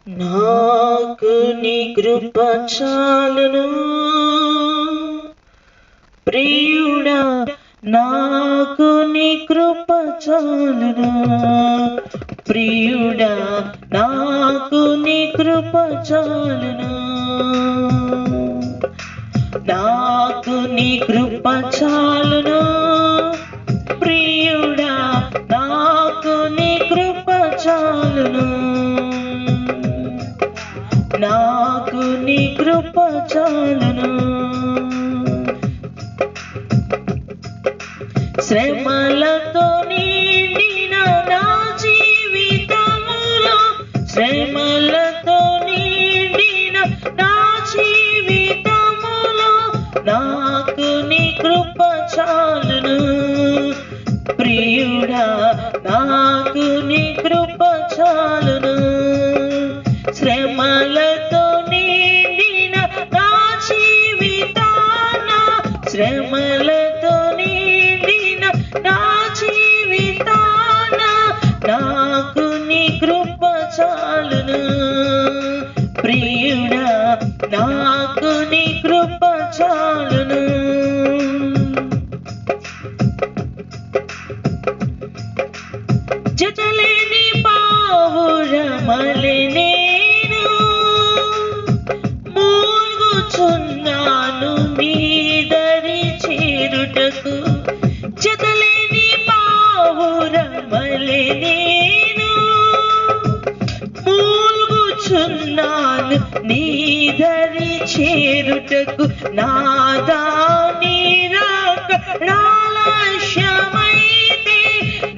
నాకు నీ కృప చాలును ప్రియుడా, నాకు నీ కృప చాలును ప్రియుడా, నాకు నీ కృప చాలును, నాకు నీ కృప చాలును ప్రియుడా, నాకు నీ కృప చాలును, నాకు నీ కృప చాలును. శ్రమలతో నిండిన నా జీవితములో, శ్రమలతో నిండిన నా జీవితములో నాకు నీ కృప చాలును ప్రియుడా, నాకు నీ కృప చాలును. శ్రమలతో నిండిన నా జీవితాన, శ్రమలతో నిండిన నా జీవితాన నాకు నీ కృప చాలును ప్రియుడా, నాకు నీ కృప చాలును. జతలేని పావురమలే నేను మూల్గుచున్నాను నీ దరి చేరుటకు, జతలేని పావురమలే నేను మూల్గుచున్నాను నీ దరి చేరుటకు, నాదా నీ రాకడాలక్ష్యమైతే,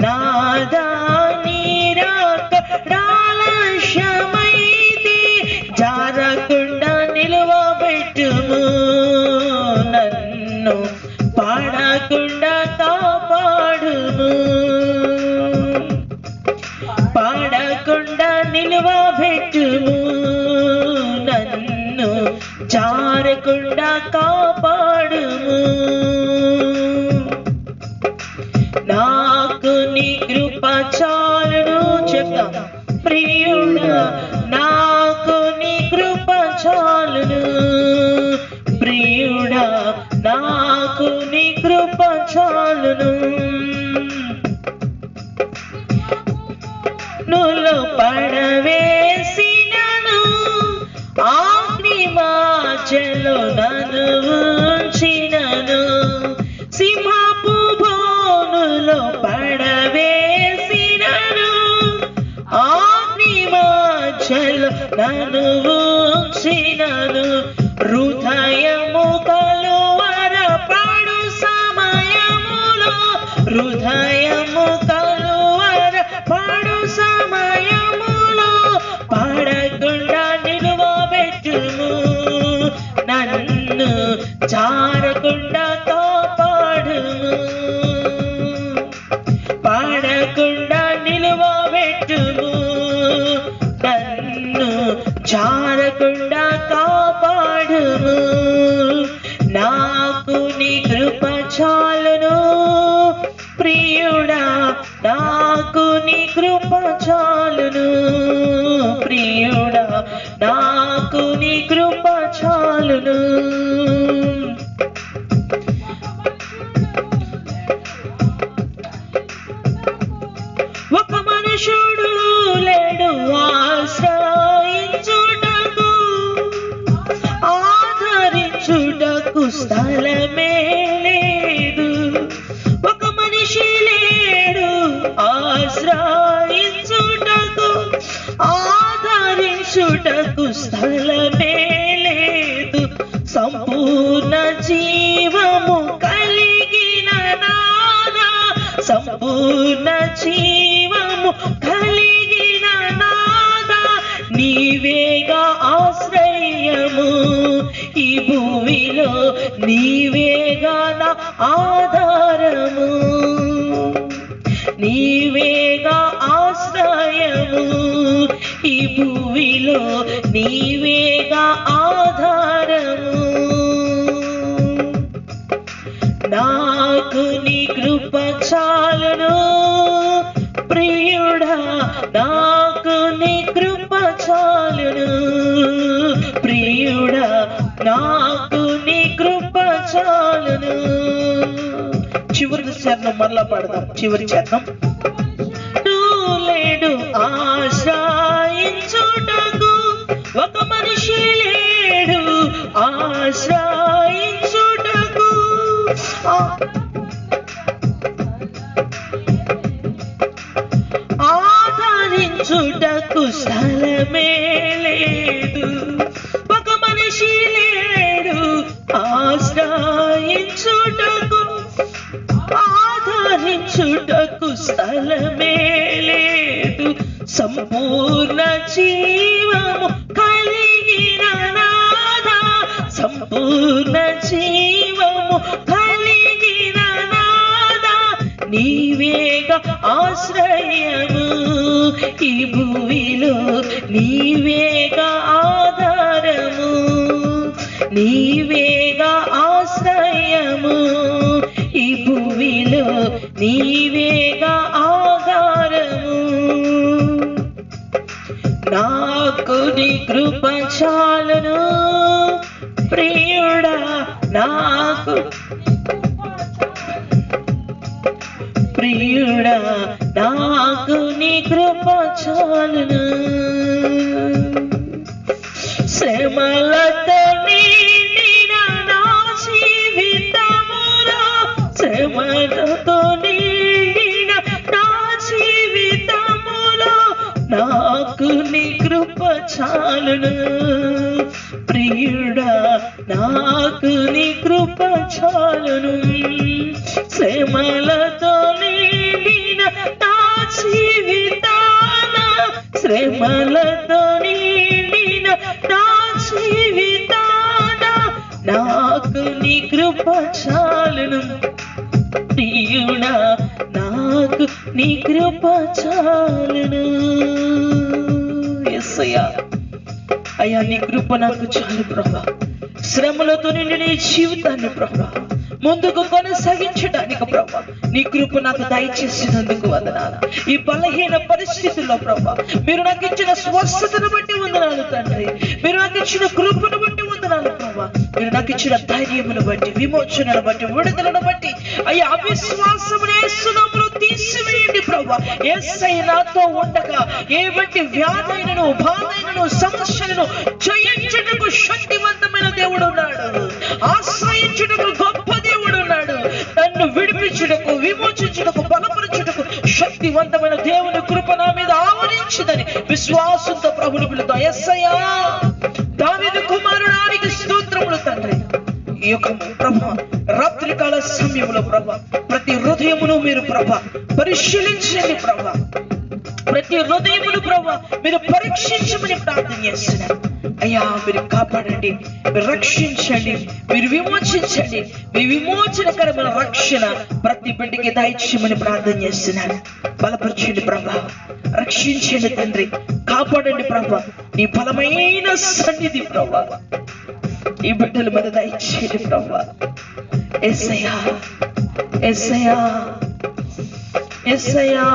నాదా నీ రాకడాలక్ష్యమైతే జారకుండా నిలువబెట్టుము, నన్ను పాడకుండా కాపాడుము, పాడకుండా నిలువబెట్టుము, నన్ను జారకుండా కాపాడుము. నాకు నీ కృప చాలును, చెప్తాం ప్రియుడా, నాకు నీ కృప చాలును ప్రియుడా, నాకు నీ కృప చాలును. నువ్వు పడవేసినను అగ్నిమాచలో నన్ను ఉంచినను, సింహపు బోనులో పడవేసినను అగ్నిమాచలో నన్ను ఉంచినను, హృదయము కలువరపడు సమయములో, హృదయము కలువరపడు సమయములో పడకుండా నిలువబెట్టుము, నన్ను జారకుండా కాపాడుము, పడకుండా నిలువబెట్టుము, నన్ను జారకుండా కాపాడుము. నాకు నీ కృప చాలును ప్రియుడా, నాకు నీ కృప చాలును ప్రియుడా, నాకు నీ కృప చాలును. ఒక మనుషుడు లేడు ఆశ్రయించుటకు, ఆదరించుటకు స్థలమే లేదు, ఒక మనిషి లేడు ఆశ్రయించుటకు, ఆదరించుటకు స్థలమే లేదు, సంపూర్ణ జీవము కలిగిన నాదా, సంపూర్ణ జీవము కలిగిన నాదా, నీవేగా ఆశ్రయము ఈ భూమిలో, నీవేగా నా ఆధారము, నీవేగా ఆశ్రయము ఈ భూమిలో, నీవేగా ఆధారము. నాకు నీ కృప చాలును ప్రియుడా, నాకు నీ కృప చాలును ప్రియుడా, నాకు నీ కృప చాలును. చివరి చరణం మరలా పాడదాం. చివరి చరణం. లేడు ఆశ్రయించుటకు ఒక మనిషి లేడు ఆశ్రయించుటకు, ఆదరించుటకు స్థలమే లేదు. ఒక మనిషి లేడు ఆశ్రయించుటకు, ఆదరించుటకు స్థలమే లేదు. సంపూర్ణ జీవము కలిగిన నాదా, సంపూర్ణ జీవము కలిగిన నాదా, నీవేగా ఆశ్రయము ఈ భూమిలో, నీవేగా ఆధారము, నీవేగా ఆశ్రయము ఈ భూమిలో, నీవేగా ఆధారము. నాకు నీ కృప చాలును ప్రియుడా, నాకు ప్రియుడా, నాకు నీ కృప చాలును. శ్రమలతో నిండిన నా జీవితములో, శ్రమలతో నిండిన నా జీవితములో, నాకు నీ కృప చాలును ప్రియుడా, నాకు నీ కృప చాలును. శ్రమలతో నిండిన నా జీవితాన, శ్రమలతో నిండిన నా జీవితాన, నాకు నీ కృప చాలును ప్రియుడా, నాకు నీ కృప చాలును. యేసయ్యా, అయ్యా నీ కృప నాకు చాలు ప్రభా. శ్రమలతో నిండి నీ జీవితాన్ని ప్రభా ముందుకు కొనసాగించడానికి ప్రభా నీ కృప నాకు దయచేసినందుకు వందనాలు. ఈ బలహీన పరిస్థితుల్లో ప్రభా మీరు నాకు ఇచ్చిన స్వస్థతను బట్టి వందనాలు తండ్రి. మీరు నాకు ఇచ్చిన కృపను బట్టి వందనాలు ప్రభా. మీరు నాకు ఇచ్చిన ధైర్యమును బట్టి, విమోచనను బట్టి, విడుదలను బట్టి అయ్యా అవిశ్వాసమునే సునాములో తీసివేయండి ప్రభా. యేసయ్య నాతో ఉండగా ఏ బట్టి వ్యాధైనను, బాధైనను, సమస్యలను జయించుటకు శక్తివంతమైన దేవుడు ఉన్నాడు. ఆశ్రయించుటకు గొప్ప దేవుడు ఉన్నాడు. నన్ను విడిపించుటకు, విమోచించుటకు, బలపరచుటకు శక్తివంతమైన దేవుని కృప నా మీద ఆవరించిందని విశ్వాసంతో ప్రభుని పిలుద్దాం. యేసయ్యా, దావీదు కుమారుడానికి స్తోత్రములు తండ్రి. ఈ యొక్క ప్రభా రాత్రికాల సమయంలో ప్రభా ప్రతి హృదయమును మీరు ప్రభా పరిశీలించండి ప్రభా. ప్రతి హృదయమును ప్రభా మీరు పరీక్షించమని ప్రార్థన చేస్తున్నాను. అయ్యా మీరు కాపాడండి, మీరు రక్షించండి, మీరు విమోచించండి. మీ విమోచనకరమైన రక్షణ ప్రతి బిడ్డకి దయచేయమని ప్రార్థన చేస్తున్నాను. బలపరచండి ప్రభా, రక్షించండి తండ్రి, కాపాడండి ప్రభా. నీ బలమైన సన్నిధి ప్రభా ఈ బిడ్డల మీద దయచేయండి ప్రభా. యేసయ్యా, యేసయ్యా, యేసయ్యా,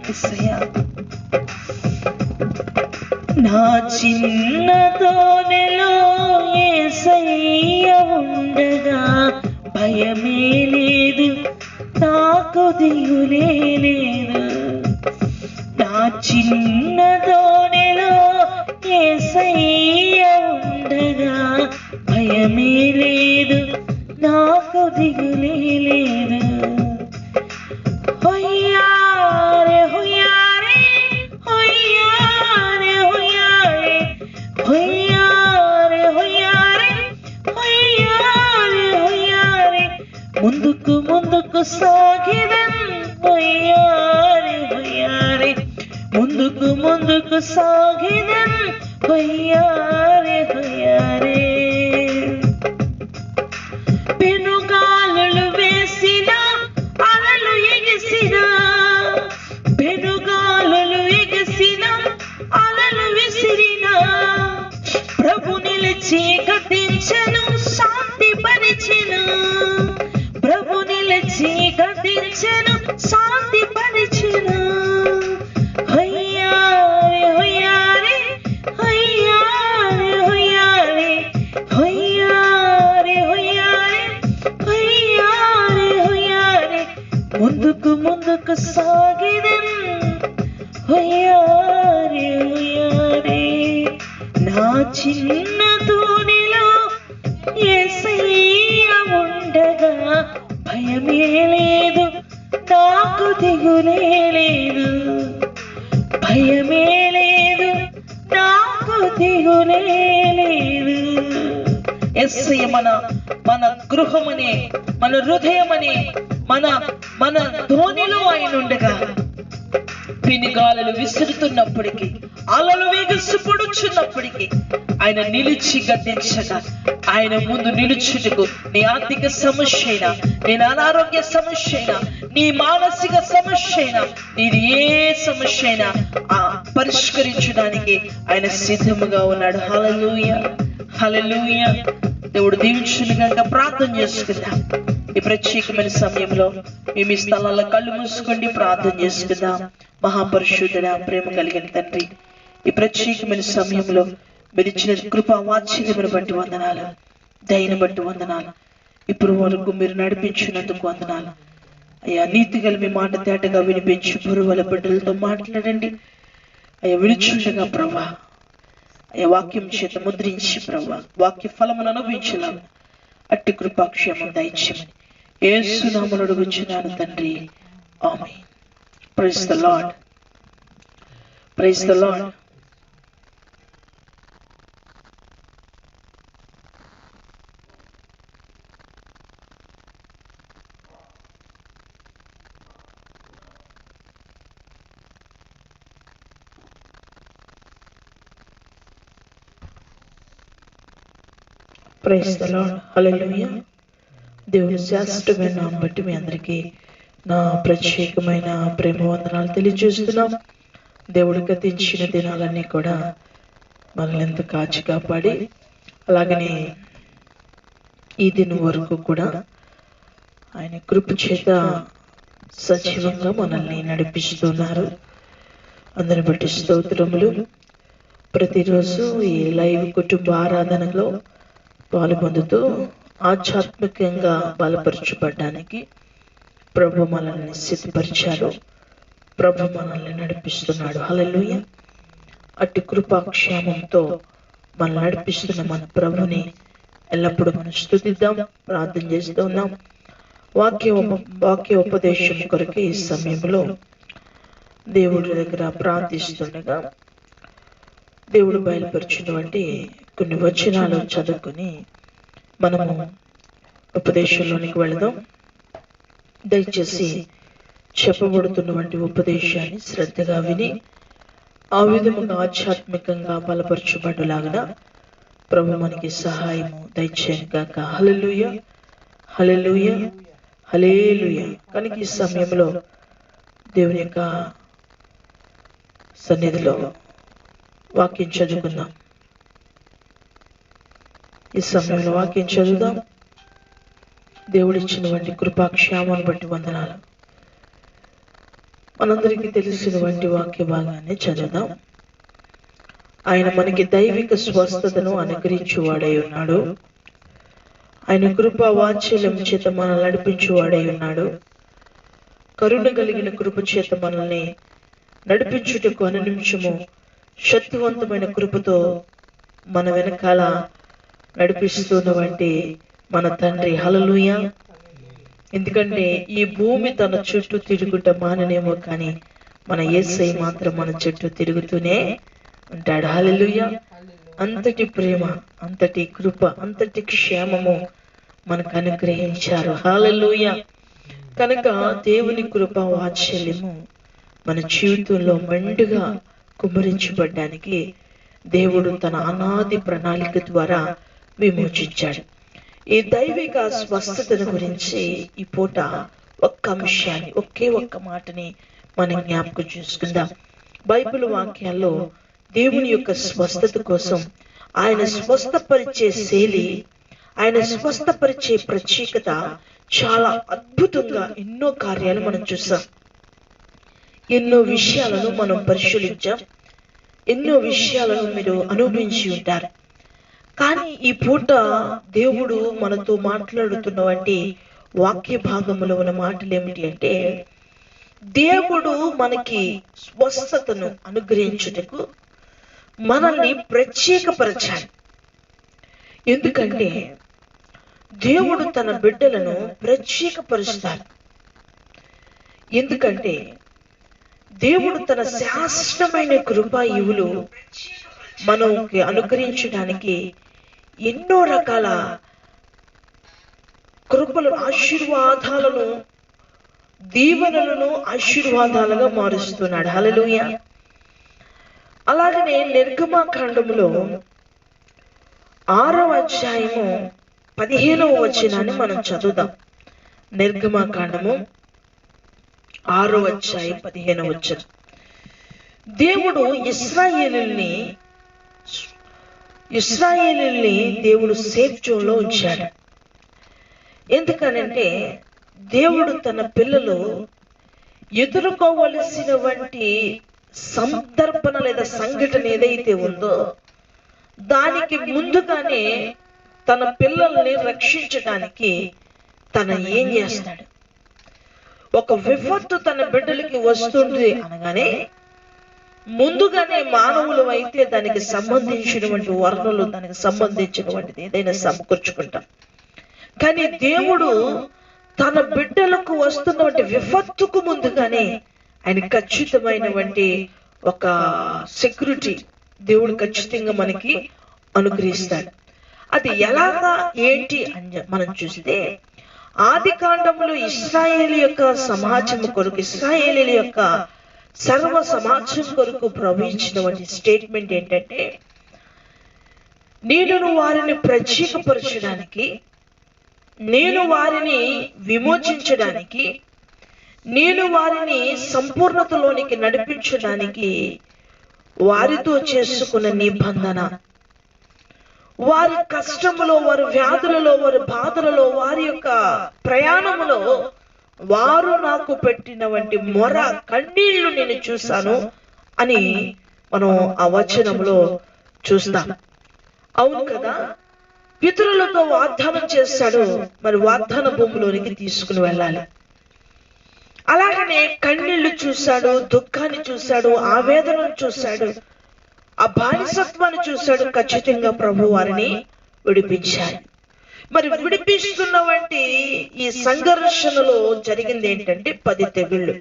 యేసయ్యా. నా చిన్న తోనెలో యేసయ్య ఉండగా భయమే లేదు, నాకు దిగులే లేదు. నా చిన్న తోనెలో యేసయ్య ఉండగా భయమే లేదు, నాకు దిగులే లేదు. హొయ్యారే హొయ్యారే హొయ్యారే హొయ్యారే హొయ్యారే హొయ్యారే హొయ్యారే హొయ్యారే ముందుకు ముందుకు సాగిదం. హొయ్యారే హొయ్యారే ముందుకు ముందుకు సాగిదం. హొయ్యారే హొయ్యారే పెనుగాలులు వేసిన అలలు ఎగిసిన, పెనుగాలులు ఎగిసిన అలలు విసిరిన, ప్రభు నిలిచి గద్దించెను శాంతి పరిచెను. ప్రభు నిలిచి గద్దించెను శాంతి పరిచెను. హొయ్యారే నా చిన్న తోనిలో యేసయ్య ఉండగా భయమే లేదు, నాకు దిగులే లేదు, భయమే లేదు, నాకు దిగులే లేదు. యేసయ్య మన గృహమనే, మన హృదయమనే, మన ధోనిలో ఆయన ఉండగా పెనుగాలులు విసురుతున్నప్పటికీ, అలలు వేగసిపడుచున్నప్పటికీ ఆయన నిలిచి గద్దించగా, ఆయన ముందు నిలుచుటకు నీ ఆర్థిక సమస్య అయినా, నీ అనారోగ్య సమస్య అయినా, నీ మానసిక సమస్య అయినా, నీది ఏ సమస్య అయినా పరిష్కరించడానికి ఆయన సిద్ధముగా ఉన్నాడు. హల్లెలూయా, హల్లెలూయా. దేవుడు దీవించును గనుక ప్రార్థన చేసుకుందాం. ఈ ప్రత్యేకమైన సమయంలో మేము ఈ స్థలాల్లో కళ్ళు మూసుకోండి, ప్రార్థన చేసుకుందాం. మహాపరిశుద్ధుడా, ప్రేమ కలిగిన తండ్రి, ఈ ప్రత్యేకమైన సమయంలో మీరు ఇచ్చిన కృపా వాత్సల్యమును బట్టి వందనాలు, దయను బట్టి వందనాలు. ఇప్పుడు వరకు మీరు నడిపించినందుకు వందనాలు అయ్యా. నీతి గల మీ మాట తేటగా వినిపించి బురువల బిడ్డలతో మాట్లాడండి అయ్యా. విలుచుండగా ప్రభా అయ్యా, వాక్యం చేత ముద్రించి ప్రభా వాక్య ఫలమును అనుభవించలా అట్టి కృపాక్షేమం దయచేయమని యేసు నామములో అడుగుచున్నాను తండ్రి, amen. Praise the lord, praise the lord. Praise the lord, hallelujah. దేవుని శ్రేష్టమైన నామమును బట్టి మీ అందరికీ నా ప్రత్యేకమైన ప్రేమ వందనాలు తెలియజేస్తున్నాం. దేవుడు గతించిన దినాలన్నీ కూడా మనల్ని ఎంత కాచి కాపాడి, అలాగనే ఈ దినం వరకు కూడా ఆయన కృప చేత సజీవంగా మనల్ని నడిపిస్తున్నారు. అందరిని బట్టి స్తోత్రములు. ప్రతిరోజు ఈ లైవ్ కుటుంబ ఆరాధనలో పాల్పొందుతూ ఆధ్యాత్మికంగా బలపరచబడడానికి ప్రభు మనల్ని సిద్ధపరిచారు. ప్రభు మనల్ని నడిపిస్తున్నాడు. హల్లెలూయా. అట్టి కృపాక్షేమంతో మనల్ని నడిపిస్తున్న మన ప్రభుని ఎల్లప్పుడూ మనం స్తుతిద్దాం, ప్రార్థన చేస్తూ ఉన్నాం. వాక్య ఉపదేశం కొరకు ఈ సమయంలో దేవుడి దగ్గర ప్రార్థిస్తుండగా దేవుడు బయలుపరిచినటువంటి కొన్ని వచనాలు చదువుకుని మనము ఉపదేశంలోనికి వెళదాం. దయచేసి చెప్పబడుతున్నటువంటి ఉపదేశాన్ని శ్రద్ధగా విని ఆ విధముగా ఆధ్యాత్మికంగా బలపరచబడులాగా ప్రభు మనకి సహాయము దయచేయను గాక. హల్లెలూయా, హల్లెలూయా, హల్లెలూయా. కనుక ఈ సమయంలో దేవుని యొక్క సన్నిధిలో వాక్యం చదువుకుందాం. ఈ సమయంలో వాక్యం చదువుదాం. దేవుడిచ్చినటువంటి కృపాక్షేమాన్ని బట్టి వందనాలు. మనందరికీ తెలిసినటువంటి వాక్య భాగాన్ని చదువుదాం. ఆయన మనకి దైవిక స్వస్థతను అనుగ్రహించువాడై ఉన్నాడు. ఆయన కృపా వాత్సల్యం చేత మనల్ని నడిపించువాడై ఉన్నాడు. కరుణ కలిగిన కృప చేత మనల్ని నడిపించుటకు అనునిమిషము శక్తివంతమైన కృపతో మన వెనకాల నడిపిస్తున్నటువంటి మన తండ్రి. హల్లెలూయా. ఎందుకంటే ఈ భూమి తన చుట్టూ తిరుగుట మాననేమో, కానీ మన యేసయ్య మాత్రం మన చుట్టూ తిరుగుతూనే ఉంటాడు. హల్లెలూయా. అంతటి ప్రేమ, అంతటి కృప, అంతటి క్షేమము మనకు అనుగ్రహించారు. హల్లెలూయా. కనుక దేవుని కృప వాత్సల్యము మన జీవితంలో మెండుగా కుమ్మరించబడ్డానికి దేవుడు తన అనాది ప్రణాళిక ద్వారా విమోచించాడు. ఈ దైవిక స్వస్థతను గురించి ఈ పూట ఒక్క అంశాన్ని, ఒకే ఒక్క మాటని మనం జ్ఞాపకం చేసుకుందాం. బైబిల్ వాక్యాల్లో దేవుని యొక్క స్వస్థత కోసం, ఆయన స్వస్థపరిచే శైలి, ఆయన స్వస్థపరిచే ప్రత్యేకత చాలా అద్భుతంగా ఎన్నో కార్యాలు మనం చూసాం. ఎన్నో విషయాలను మనం పరిశీలించాం. ఎన్నో విషయాలను మీరు అనుభవించి ఉంటారు. కానీ ఈ పూట దేవుడు మనతో మాట్లాడుతున్నటువంటి వాక్య భాగంలో ఉన్న మాటలు ఏమిటి అంటే, దేవుడు మనకి స్వస్థతను అనుగ్రహించుటకు మనల్ని ప్రత్యేకపరచాలి. ఎందుకంటే దేవుడు తన బిడ్డలను ప్రత్యేకపరుస్తాడు. ఎందుకంటే దేవుడు తన శాశ్వతమైన కృపా ఈవులు మనకి అనుగ్రహించడానికి ఎన్నో రకాల కృపలు, ఆశీర్వాదాలను, దీవెనలను ఆశీర్వాదాలుగా మారుస్తున్నాడు. హల్లెలూయా. అలాగనే నిర్గమకాండములో 6వ అధ్యాయము 15వ వచనాన్ని మనం చదువుదాం. నిర్గమకాండము 6వ అధ్యాయం 15వ వచనం. దేవుడు ఇశ్రాయేలుల్ని దేవుడు సేఫ్ జోన్ లో ఉంచాడు. ఎందుకనంటే దేవుడు తన పిల్లలు ఎదుర్కోవలసినటువంటి సందర్భన లేదా సంఘటన ఏదైతే ఉందో దానికి ముందుగానే తన పిల్లల్ని రక్షించడానికి తన ఏం చేస్తాడు, ఒక విపత్తు తన బిడ్డలకి వస్తుంది అనగానే ముందుగానే మానవులు అయితే దానికి సంబంధించినటువంటి వర్ణలు, దానికి సంబంధించినటువంటిది ఏదైనా సమకూర్చుకుంటాం. కానీ దేవుడు తన బిడ్డలకు వస్తున్నటువంటి విపత్తుకు ముందుగానే ఆయన ఖచ్చితమైనటువంటి ఒక సెక్యూరిటీ దేవుడు ఖచ్చితంగా మనకి అనుగ్రహిస్తాడు. అది ఎలాగా ఏంటి అని మనం చూస్తే ఆది కాండంలో ఇశ్రాయేలు యొక్క సమాజం కొరకు, ఇశ్రాయేలీల యొక్క సర్వ సమాజం కొరకు ప్రవహించినటువంటి స్టేట్మెంట్ ఏంటంటే, నేను వారిని ప్రత్యేకపరచడానికి, నేను వారిని విమోచించడానికి, నేను వారిని సంపూర్ణతలోనికి నడిపించడానికి వారితో చేసుకున్న నిబంధన, వారి కష్టములో, వారి వ్యాధులలో, వారి బాధలలో, వారి యొక్క ప్రయాణములో వారు నాకు పెట్టినటువంటి మొర, కన్నీళ్లు నేను చూశాను అని మనం ఆ వచనంలో చూస్తాం. అవును కదా, పితరులతో వాగ్దానం చేస్తాడు, మరి వాగ్దాన భూమిలోనికి తీసుకుని వెళ్ళాలి. అలాగనే కన్నీళ్లు చూశాడు, దుఃఖాన్ని చూశాడు, ఆవేదనను చూశాడు, ఆ బానిసత్వాన్ని చూశాడు. ఖచ్చితంగా ప్రభు వారిని విడిపించారు. మరి విడిపిస్తున్నటువంటి ఈ సంఘర్షణలో జరిగింది ఏంటంటే 10 తెగుళ్ళు.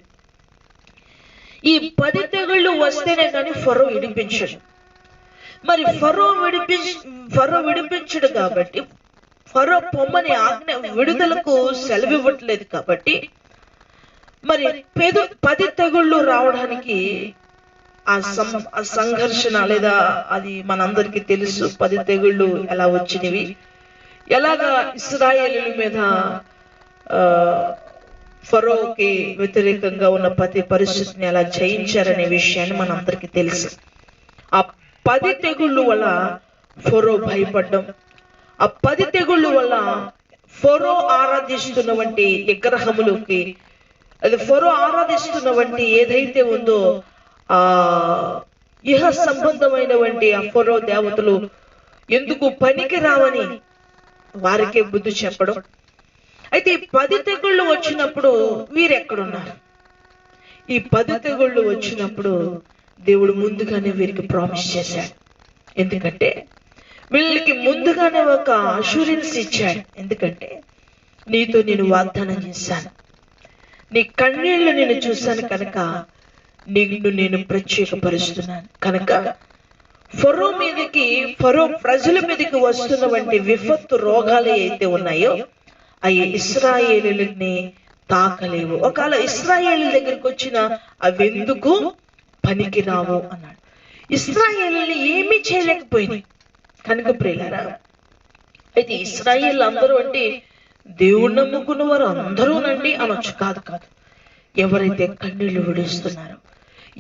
ఈ 10 తెగుళ్ళు వస్తేనే కానీ ఫరో విడిపించడు. మరి ఫరో విడిపించడు కాబట్టి, ఫరో పొమ్మని ఆజ్ఞ విడుదలకు సెలవివ్వట్లేదు కాబట్టి, మరి 10 తెగుళ్ళు రావడానికి ఆ సంఘర్షణ లేదా అది మనందరికీ తెలుసు. 10 తెగుళ్ళు ఎలా వచ్చినవి, ఎలాగా ఇశ్రాయేలీయుల మీద ఫరోకి వ్యతిరేకంగా ఉన్న ప్రతి పరిస్థితిని ఎలా జయించారనే విషయాన్ని మనందరికీ తెలుసు. ఆ 10 తెగుళ్ళు వల్ల ఫరో భయపడ్డం, ఆ 10 తెగుళ్ళు వల్ల ఫరో ఆరాధిస్తున్నటువంటి విగ్రహములకి, అది ఫరో ఆరాధిస్తున్నటువంటి ఏదైతే ఉందో ఆ ఇహ సంబంధమైనటువంటి ఆ ఫరో దేవతలు ఎందుకు పనికి రావని వారికే బుద్ధి చెప్పడం. అయితే ఈ 10 తెగుళ్ళు వచ్చినప్పుడు వీరెక్కడున్నారు? ఈ 10 తెగుళ్ళు వచ్చినప్పుడు దేవుడు ముందుగానే వీరికి ప్రామిస్ చేశాడు. ఎందుకంటే వీళ్ళకి ముందుగానే ఒక అష్యూరెన్స్ ఇచ్చాడు. ఎందుకంటే నీతో నేను వాగ్దానం చేశాను, నీ కన్నీళ్లు నేను చూశాను కనుక నిన్ను నేను ప్రత్యేకపరుస్తున్నాను. కనుక ఫరో మీదకి, ఫరో ప్రజల మీదకి వస్తున్నటువంటి విపత్తు రోగాలు అయితే ఉన్నాయో అవి ఇశ్రాయేలీయులని తాకలేవు. ఒకవేళ ఇశ్రాయేలీయుల దగ్గరికి వచ్చిన అవి ఎందుకు పనికి రావు అన్నాడు. ఇశ్రాయేలీయులు ఏమీ చేయలేకపోయింది కనుక ప్రియులారా, అయితే ఇశ్రాయేలు అందరూ అంటే దేవుడు నమ్ముకున్న వారు అందరూనండి అనొచ్చు. కాదు కాదు, ఎవరైతే కన్నీళ్లు విడుస్తున్నారో,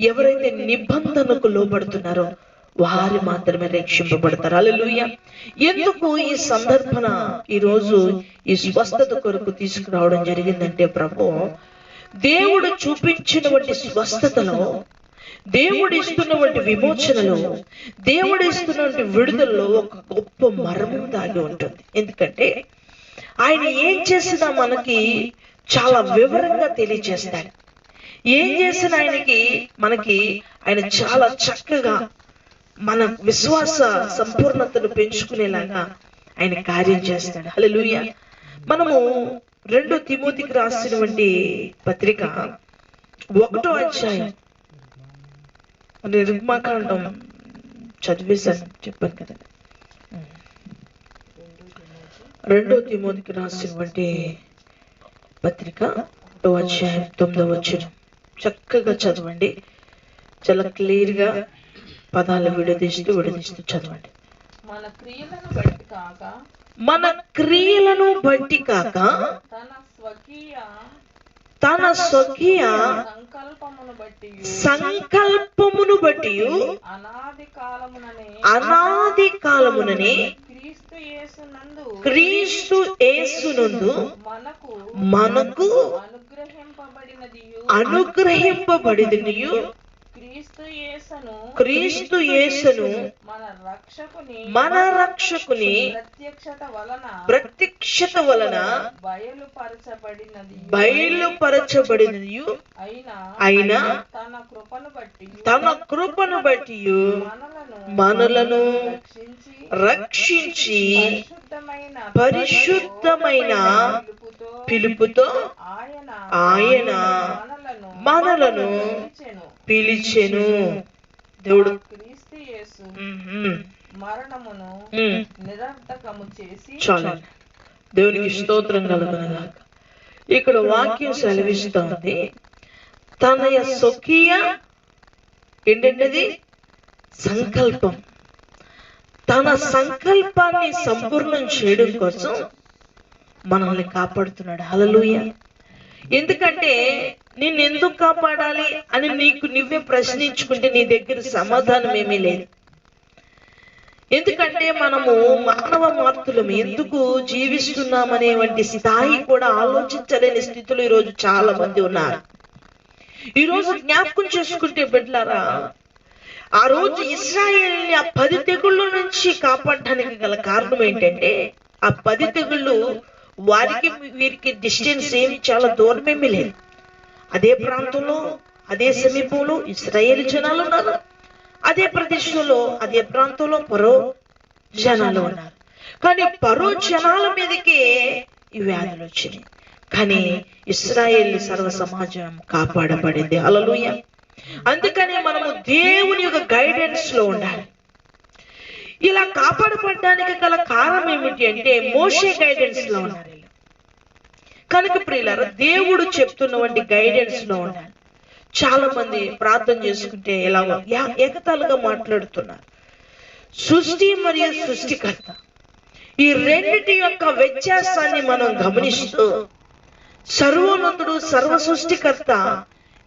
ఎవరైతే నిబంధనకు లోబడుతున్నారో వారు మాత్రమే రక్షింపబడతారు. హల్లెలూయా. ఎందుకు ఈ సందర్భన ఈరోజు ఈ స్వస్థత కొరకు తీసుకురావడం జరిగిందంటే, ప్రభు దేవుడు చూపించినటువంటి స్వస్థతలో, దేవుడు ఇస్తున్నటువంటి విమోచనలో, దేవుడు ఇస్తున్నటువంటి విడుదలలో ఒక గొప్ప మర్మం దాగి ఉంటుంది. ఎందుకంటే ఆయన ఏం చేసినా మనకి చాలా వివరంగా తెలియజేస్తాడు. ఏం చేసిన మనకి ఆయన చాలా చక్కగా మన విశ్వాస సంపూర్ణతను పెంచుకునేలాగా ఆయన కార్యం చేస్తాడు. హల్లెలూయా. మనము 2 తిమోతికి రాసినటువంటి పత్రిక 1వ అధ్యాయం, నిర్గమాకాండం చదివేశాను, చెప్పాను కదా. 2 తిమోతికి రాసినటువంటి పత్రిక 1వ అధ్యాయం 9వ వచనం చక్కగా చదవండి. చాలా క్లియర్గా పదాలు విడదీస్తూ చదవండి. మన క్రియలను బట్టి కాక తన స్వకీయ సంకల్పమును బట్టి అనాది కాలముననే క్రీస్తు యేసునందు మనకు అనుగ్రహింపబడినదియు క్రీస్తు యేసును మన రక్షకుని ప్రత్యక్షత వలన బయలుపరచబడినదియు అయినా తన కృపను బట్టి మనలను రక్షించి పరిశుద్ధమైన పిలుపుతో ఆయన మనలను పిలిచెను. దేవుడు మరణమును నిరర్ధకము చేసి చాలు. దేవునికి స్తోత్రం కలుగునుగాక. ఇక్కడ వాక్యం సెలవిస్తోంది, తన స్వకీయ ఏంటంటే సంకల్పం, తన సంకల్పాన్ని సంపూర్ణం చేయడం కోసం మనల్ని కాపాడుతున్నాడు. హల్లెలూయా. ఎందుకంటే నిన్ను ఎందుకు కాపాడాలి అని నీకు నువ్వే ప్రశ్నించుకుంటే నీ దగ్గర సమాధానం ఏమీ లేదు. ఎందుకంటే మనము మానవ మాతృలం ఎందుకు జీవిస్తున్నామనే వంటి స్థాయి కూడా ఆలోచించలేని స్థితిలో ఈరోజు చాలా మంది ఉన్నారు. ఈరోజు జ్ఞాపకం చేసుకుంటే బిడ్డలారా, ఆ రోజు ఇశ్రాయేలుని ఆ 10 తెగుళ్ళ నుంచి కాపాడడానికి గల కారణం ఏంటంటే, ఆ 10 తెగుళ్ళు వారికి వీరికి డిస్టెన్స్ ఏమి చాలా దూరమేమీ లేదు. అదే ప్రాంతంలో అదే సమీపంలో ఇశ్రాయేలు జనాలు ఉన్నారు, అదే ప్రదేశంలో అదే ప్రాంతంలో పరో జనాలు ఉన్నారు. కానీ పరో జనాల మీదకే ఈ వ్యాధులు వచ్చినాయి, కానీ ఇశ్రాయేల్ సర్వ సమాజం కాపాడబడింది. హల్లెలూయా. అందుకనే మనము దేవుని యొక్క గైడెన్స్ లో ఉండాలి. ఇలా కాపాడబడడానికి గల కారణం ఏమిటి అంటే, మోషే గైడెన్స్ లో ఉన్నారు. కనుక ప్రియులారా, దేవుడు చెప్తున్నటువంటి గైడెన్స్ లో ఉండాలి. చాలా మంది ప్రార్థన చేసుకుంటే ఎలా ఎగతాళిగా మాట్లాడుతున్నారు. సృష్టి మరియు సృష్టికర్త, ఈ రెండిటి యొక్క వ్యత్యాసాన్ని మనం గమనిస్తూ, సర్వోన్నతుడు సర్వ సృష్టికర్త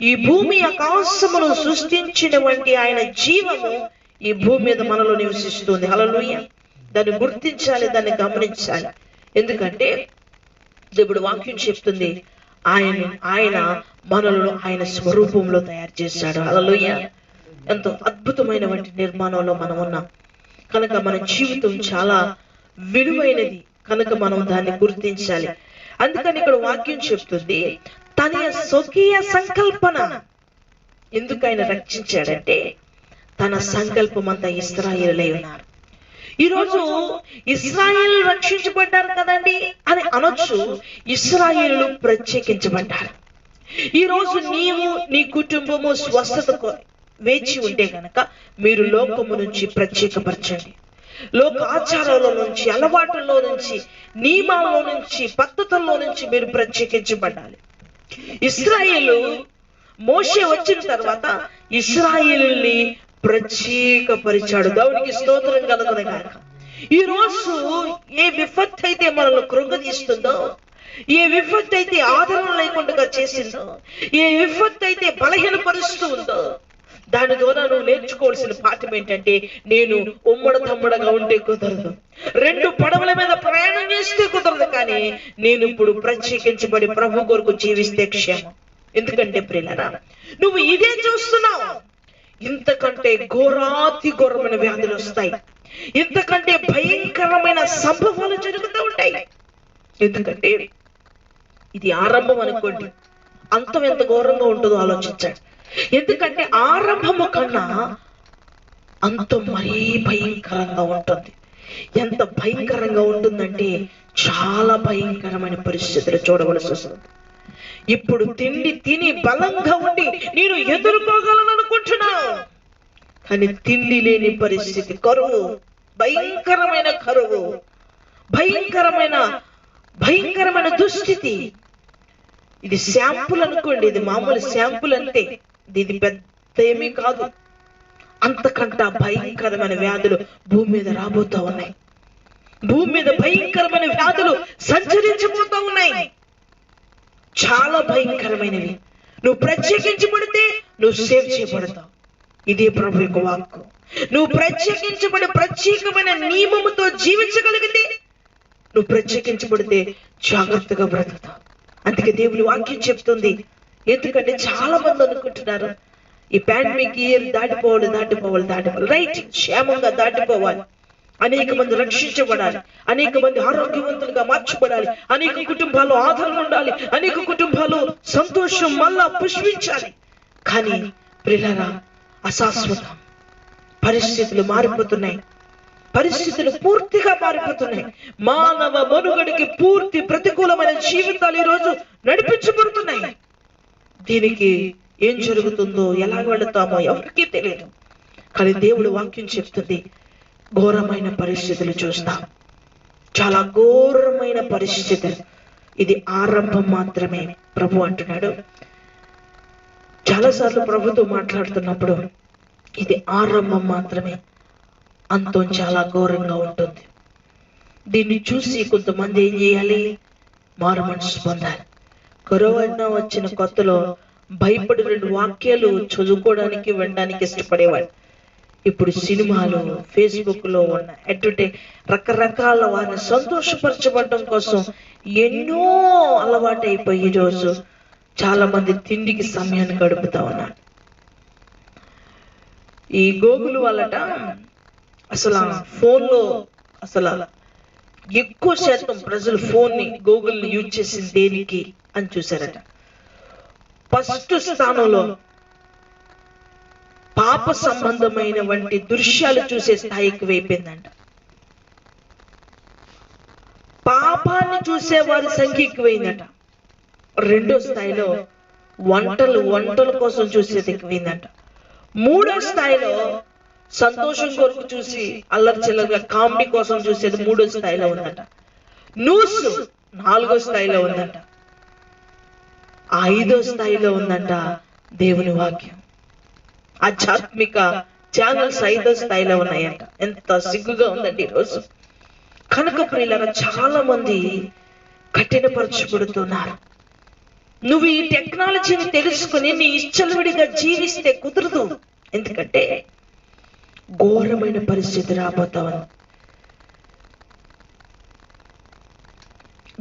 ఈ భూమి ఆకాశమును సృష్టించినటువంటి ఆయన జీవము ఈ భూమి మీద మనలో నివసిస్తుంది. హల్లెలూయా. దాన్ని గుర్తించాలి, దాన్ని గమనించాలి. ఎందుకంటే దేవుడు వాక్యం చెప్తుంది, ఆయన మనలను ఆయన స్వరూపంలో తయారు చేశాడు. హల్లెలూయా. ఎంతో అద్భుతమైనటువంటి నిర్మాణంలో మనం ఉన్నాం కనుక మన జీవితం చాలా విలువైనది కనుక మనం దాన్ని గుర్తించాలి. అందుకని ఇక్కడ వాక్యం చెప్తుంది, తన స్వకీయ సంకల్పన. ఎందుకు ఆయన రక్షించాడంటే, తన సంకల్పం అంతా ఇశ్రాయేలులై ఉన్నారు. ఈరోజు ఇశ్రాయేలు రక్షించబడ్డారు కదండి అని అనొచ్చు. ఇశ్రాయేలు ప్రత్యేకించబడ్డారు. ఈరోజు నీవు నీ కుటుంబము స్వస్థతకు వేచి ఉంటే గనక మీరు లోకము నుంచి ప్రత్యేకపరచండి. లోక ఆచారాల నుంచి, అలవాటుల్లో నుంచి, నియమాల్లో నుంచి, పద్ధతుల్లో నుంచి మీరు ప్రత్యేకించబడాలి. ఇశ్రాయేలు మోషే వచ్చిన తర్వాత ఇశ్రాయేలుని ప్రత్యేకపరిచాడు. దేవునికి స్తోత్రం కలుగునుగాక. ఈ రోజు ఏ విపత్తు అయితే మనల్ని కృంగదీస్తుందో, ఏ విపత్తు అయితే ఆదరణ లేకుండా చేసిందో, ఏ విపత్తు అయితే బలహీనపరుస్తూ ఉందో, దాని ద్వారా నువ్వు నేర్చుకోవాల్సిన పాఠం ఏంటంటే, నేను ఉమ్మడ తమ్మడగా ఉంటే కుదరదు, 2 పడవల మీద ప్రయాణం చేస్తే కుదరదు, కానీ నేను ఇప్పుడు ప్రత్యేకించబడి ప్రభు కొరకు జీవిస్తే క్షేమం. ఎందుకంటే ప్రియులారా, నువ్వు ఇదే చూస్తున్నావు. ఇంతకంటే ఘోరాతి ఘోరమైన వ్యాధులు వస్తాయి, ఇంతకంటే భయంకరమైన సంభవాలు జరుగుతూ ఉంటాయి. ఎందుకంటే ఇది ఆరంభం అనుకోండి. అంతం ఎంత ఘోరంగా ఉంటుందో ఆలోచించండి. ఎందుకంటే ఆరంభము కన్నా అంతం మరీ భయంకరంగా ఉంటుంది. ఎంత భయంకరంగా ఉంటుందంటే చాలా భయంకరమైన పరిస్థితులు చూడవలసి వస్తుంది. ఇప్పుడు తిండి తిని బలంగా ఉండి నేను ఎదుర్కోగలను అనుకుంటున్నావు, కానీ తిండి లేని పరిస్థితి, కరువు, భయంకరమైన కరువు, భయంకరమైన దుస్థితి. ఇది శాంపుల్ అనుకోండి, ఇది మామూలు శాంపుల్ అంతే, ఇది పెద్ద ఏమీ కాదు. అంతకంటే భయంకరమైన వ్యాధులు భూమి మీద రాబోతా ఉన్నాయి. భూమి మీద భయంకరమైన వ్యాధులు సంచరించబోతా ఉన్నాయి. చాలా భయంకరమైనవి. నువ్వు ప్రత్యేకించబడితే నువ్వు సేవ్ చేయబడతావు. ఇదే ప్రభు యొక్క వాక్కు. నువ్వు ప్రత్యేకించబడి ప్రత్యేకమైన నియమముతో జీవించగలిగితే, నువ్వు ప్రత్యేకించబడితే జాగ్రత్తగా బ్రతుకుతావు. అందుకే దేవుని వాక్యం చెప్తుంది. ఎందుకంటే చాలా మంది అనుకుంటున్నారు ఈ పాండమిక్ ఇయర్ దాటిపోవాలి, రైట్, క్షేమంగా దాటిపోవాలి, అనేక మంది రక్షించబడాలి, అనేక మంది ఆరోగ్యవంతులుగా మార్చబడాలి, అనేక కుటుంబాలు ఆదరణ ఉండాలి, అనేక కుటుంబాలు సంతోషం మళ్ళా పుష్పించాలి. కానీ ప్రియులారా, అశాశ్వతం. పరిస్థితులు మారిపోతున్నాయి. పరిస్థితులు పూర్తిగా మారిపోతున్నాయి. మానవ మనుగడికి పూర్తి ప్రతికూలమైన జీవితాలు ఈరోజు నడిపించబడుతున్నాయి. దీనికి ఏం జరుగుతుందో, ఎలా వెళతామో ఎవరికీ తెలియదు. కానీ దేవుడు వాక్యం చెప్తుంది, ఘోరమైన పరిస్థితులు చూస్తాం. చాలా ఘోరమైన పరిస్థితులు. ఇది ఆరంభం మాత్రమే. ప్రభు అంటున్నాడు, చాలాసార్లు ప్రభుతో మాట్లాడుతున్నప్పుడు, ఇది ఆరంభం మాత్రమే, అంతం చాలా ఘోరంగా ఉంటుంది. దీన్ని చూసి కొంతమంది ఏం చేయాలి? మారు మనసు పొందాలి. కరోనా వచ్చిన కొత్తలో భయపడి 2 వాక్యాలు చదువుకోవడానికి వినడానికి ఇష్టపడేవాడు. ఇప్పుడు సినిమాలు, ఫేస్బుక్ లో ఉన్న రకరకాల వారిని సంతోషపరచబడటం కోసం ఎన్నో అలవాటు అయిపోయి ఈరోజు చాలా మంది తిండికి సమయాన్ని గడుపుతా ఉన్నారు. ఈ గూగుల్ వల్లట అసలు ఫోన్లో ఎక్కువ శాతం ప్రజలు గూగుల్ని యూజ్ చేసింది దేనికి అని చూసారట. ఫస్ట్ స్థానంలో పాప సంబంధమైన వంటి దృశ్యాలు చూసే స్థాయికి వైపోయిందంట. పాపాన్ని చూసే వారి సంఖ్య ఎక్కువైందట. 2వ స్థాయిలో వంటల కోసం చూసేది ఎక్కువైందంట. 3వ స్థాయిలో సంతోషం కొరకు చూసి అల్లరి చిల్లరగా కామెడీ కోసం చూసేది 3వ స్థాయిలో ఉందట. న్యూస్ 4వ స్థాయిలో ఉందంట. 5వ స్థాయిలో ఉందంట దేవుని వాక్యం. ఆధ్యాత్మిక ఛానల్స్ 5వ స్థాయిలో ఉన్నాయంట. ఎంత సిగ్గుగా ఉందండి ఈరోజు. కనుక ప్రియులారా, చాలా మంది కఠినపరచబడుతున్నారు. నువ్వు ఈ టెక్నాలజీని తెలుసుకుని నీ ఇష్టలుడిగా జీవిస్తే కుదరదు. ఎందుకంటే ఘోరమైన పరిస్థితి రాబోతా ఉంది.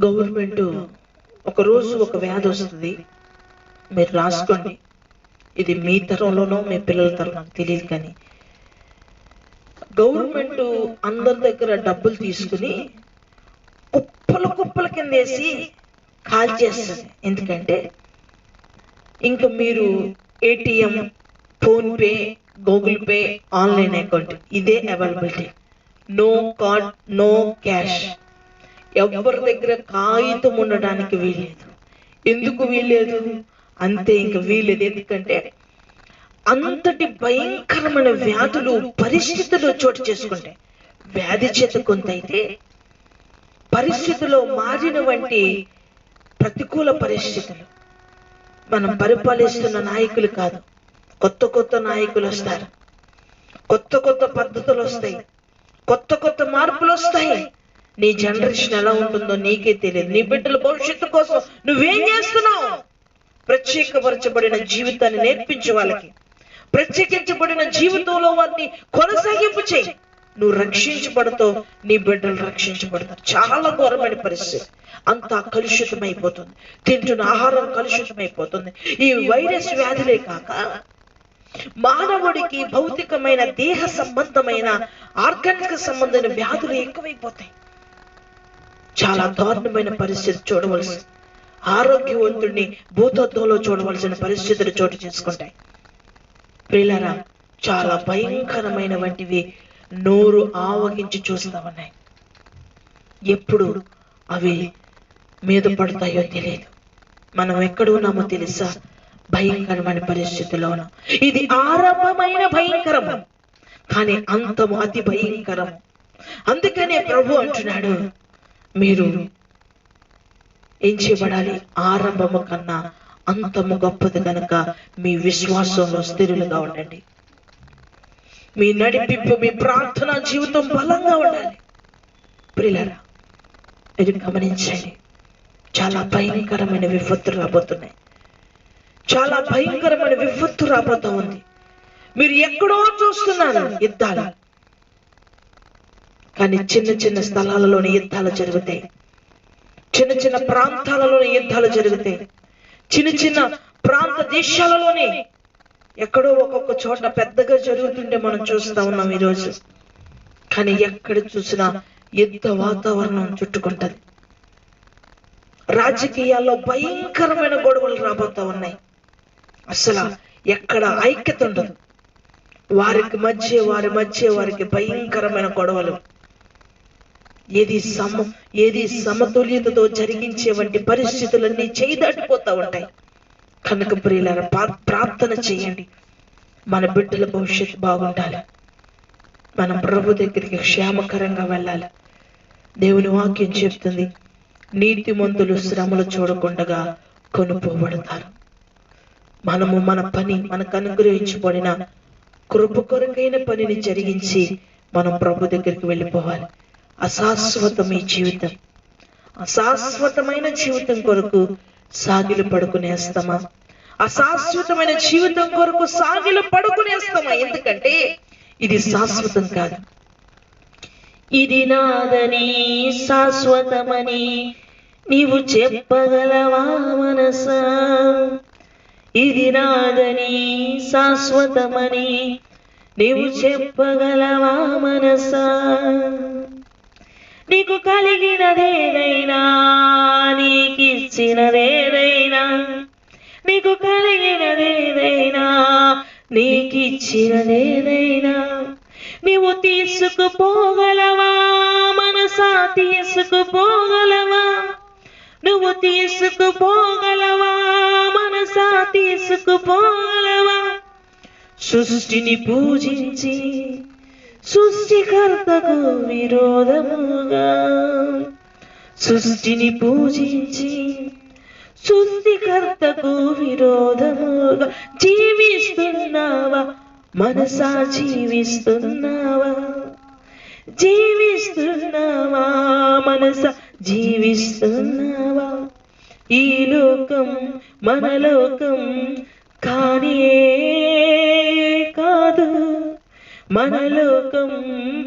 గవర్నమెంట్ ఒకరోజు ఒక వ్యాధి వస్తుంది, మీరు రాసుకోండి. ఇది మీ తరంలోనో మీ పిల్లల తరం తెలియదు, కానీ గవర్నమెంట్ అందరి దగ్గర డబ్బులు తీసుకుని కుప్పల కింద వేసి కాల్ చేస్తుంది. ఎందుకంటే ఇంకా మీరు ATM, PhonePe, Google pay, online account ఇదే availability. No card, no cash. ఎవరి దగ్గర కాగితం ఉండడానికి వీల్లేదు. ఎందుకు వీల్లేదు అంతే, ఇంకా వీల్లేదు. ఎందుకంటే అంతటి భయంకరమైన వ్యాధులు, పరిస్థితులు చోటు చేసుకుంటాయి. వ్యాధి చేత కొంత అయితే పరిస్థితుల్లో మారిన వంటి ప్రతికూల పరిస్థితులు. మనం పరిపాలిస్తున్న నాయకులు కాదు, కొత్త నాయకులు వస్తారు, కొత్త పద్ధతులు వస్తాయి, కొత్త మార్పులు వస్తాయి. నీ జనరేషన్ ఎలా ఉంటుందో నీకే తెలియదు. నీ బిడ్డల భవిష్యత్తు కోసం నువ్వేం చేస్తున్నావు? ప్రత్యేకపరచబడిన జీవితాన్ని నేర్పించే వాళ్ళకి, ప్రత్యేకించబడిన జీవితంలో వారిని కొనసాగింపు చేయి. నువ్వు రక్షించబడతావు, నీ బిడ్డలు రక్షించబడతారు. చాలా ఘోరమైన పరిస్థితి. అంతా కలుషితమైపోతుంది. తింటున్న ఆహారం కలుషితమైపోతుంది. ఈ వైరస్ వ్యాధులే కాక మానవుడికి భౌతికమైన, దేహ సంబంధమైన, ఆర్గానిక్ సంబంధమైన వ్యాధులు ఎక్కువైపోతాయి. చాలా దారుణమైన పరిస్థితి చూడవలసి. ఆరోగ్యవంతుడిని భూతత్వంలో చూడవలసిన పరిస్థితులు చోటు చేసుకుంటాయి. ప్రియులారా, చాలా భయంకరమైన వంటివి నోరు ఆవగించి చూస్తా ఉన్నాయి. ఎప్పుడు అవి మీద పడతాయో తెలియదు. మనం ఎక్కడున్నామో తెలుసా? భయంకరమైన పరిస్థితుల్లో ఉన్నాం. ఇది ఆరంభమైన భయంకరము, కానీ అంతము అతి భయంకరం. అందుకనే ప్రభు అంటున్నాడు, మీరు ఏం చేయబడాలి? ఆరంభము కన్నా అంతము గొప్పది కనుక మీ విశ్వాసంలో స్థిరులుగా ఉండండి. మీ నడిపింపు, మీ ప్రార్థనా జీవితం బలంగా ఉండాలి. ప్రియులారా, మీరు గమనించండి, చాలా భయంకరమైన విపత్తు రాబోతున్నాయి. చాలా భయంకరమైన విపత్తు రాబోతా ఉంది. మీరు ఎక్కడో చూస్తున్నారు యుద్ధాలు, కానీ చిన్న చిన్న స్థలాలలోని యుద్ధాలు జరుగుతాయి. చిన్న చిన్న ప్రాంతాలలోని యుద్ధాలు జరుగుతాయి. చిన్న చిన్న ప్రాంత దేశాలలోనే ఎక్కడో ఒక్కొక్క చోట పెద్దగా జరుగుతుంటే మనం చూస్తా ఉన్నాం ఈరోజు. కానీ ఎక్కడ చూసినా యుద్ధ వాతావరణం చుట్టుకుంటది. రాజకీయాల్లో భయంకరమైన గొడవలు రాబోతా ఉన్నాయి. అసలు ఎక్కడ ఐక్యత ఉండదు. వారి మధ్య వారికి భయంకరమైన గొడవలు. ఏది సమతుల్యతతో జరిగించే వంటి పరిస్థితులన్నీ చేయి దాటిపోతా ఉంటాయి. కనుక ప్రియులారా, ప్రార్థన చేయండి. మన బిడ్డల భవిష్యత్తు బాగుండాలి. మనం ప్రభు దగ్గరికి క్షేమకరంగా వెళ్ళాలి. దేవుని వాక్యం చెప్తుంది, నీతిమంతులు శ్రమలు చూడకుండా కొనుపోబడతారు. మనము మన పని, మనకు అనుగ్రహించబడిన కృప కొరకైన పనిని జరిగించి మనం ప్రభు దగ్గరికి వెళ్ళిపోవాలి. అశాశ్వతం ఈ జీవితం. అశాశ్వతమైన జీవితం కొరకు సాగిలు పడుకునేస్తామా? అశాశ్వతమైన జీవితం కొరకు సాగిలు పడుకునేస్తామా? ఎందుకంటే ఇది శాశ్వతం కాదు. ఇది నాదని శాశ్వతమని నీవు చెప్పగలవా మనసా? ఇది నాదని శాశ్వతమని నీవు చెప్పగలవా మనసా? నీకు కలిగినదేదైనా, నీకిచ్చినదేదైనా, నీకు కలిగినదేదైనా, నీకిచ్చినదేదైనా నీవు తీసుకుపోగలవా మనసా? తీసుకుపోగలవా? నువ్వు తీసుకుపోగలవా మనసా? తీసుకుపోగలవా? సృష్టిని పూజించి సృష్టికర్తకు విరోధముగా, సృష్టిని పూజించి సృష్టికర్తకు విరోధముగా జీవిస్తున్నావా మనసా? జీవిస్తున్నావా? జీవిస్తున్నావా మనసా? జీవిస్తున్నావా? ఈ లోకం మన లోకం కానే కాదు, మన లోకం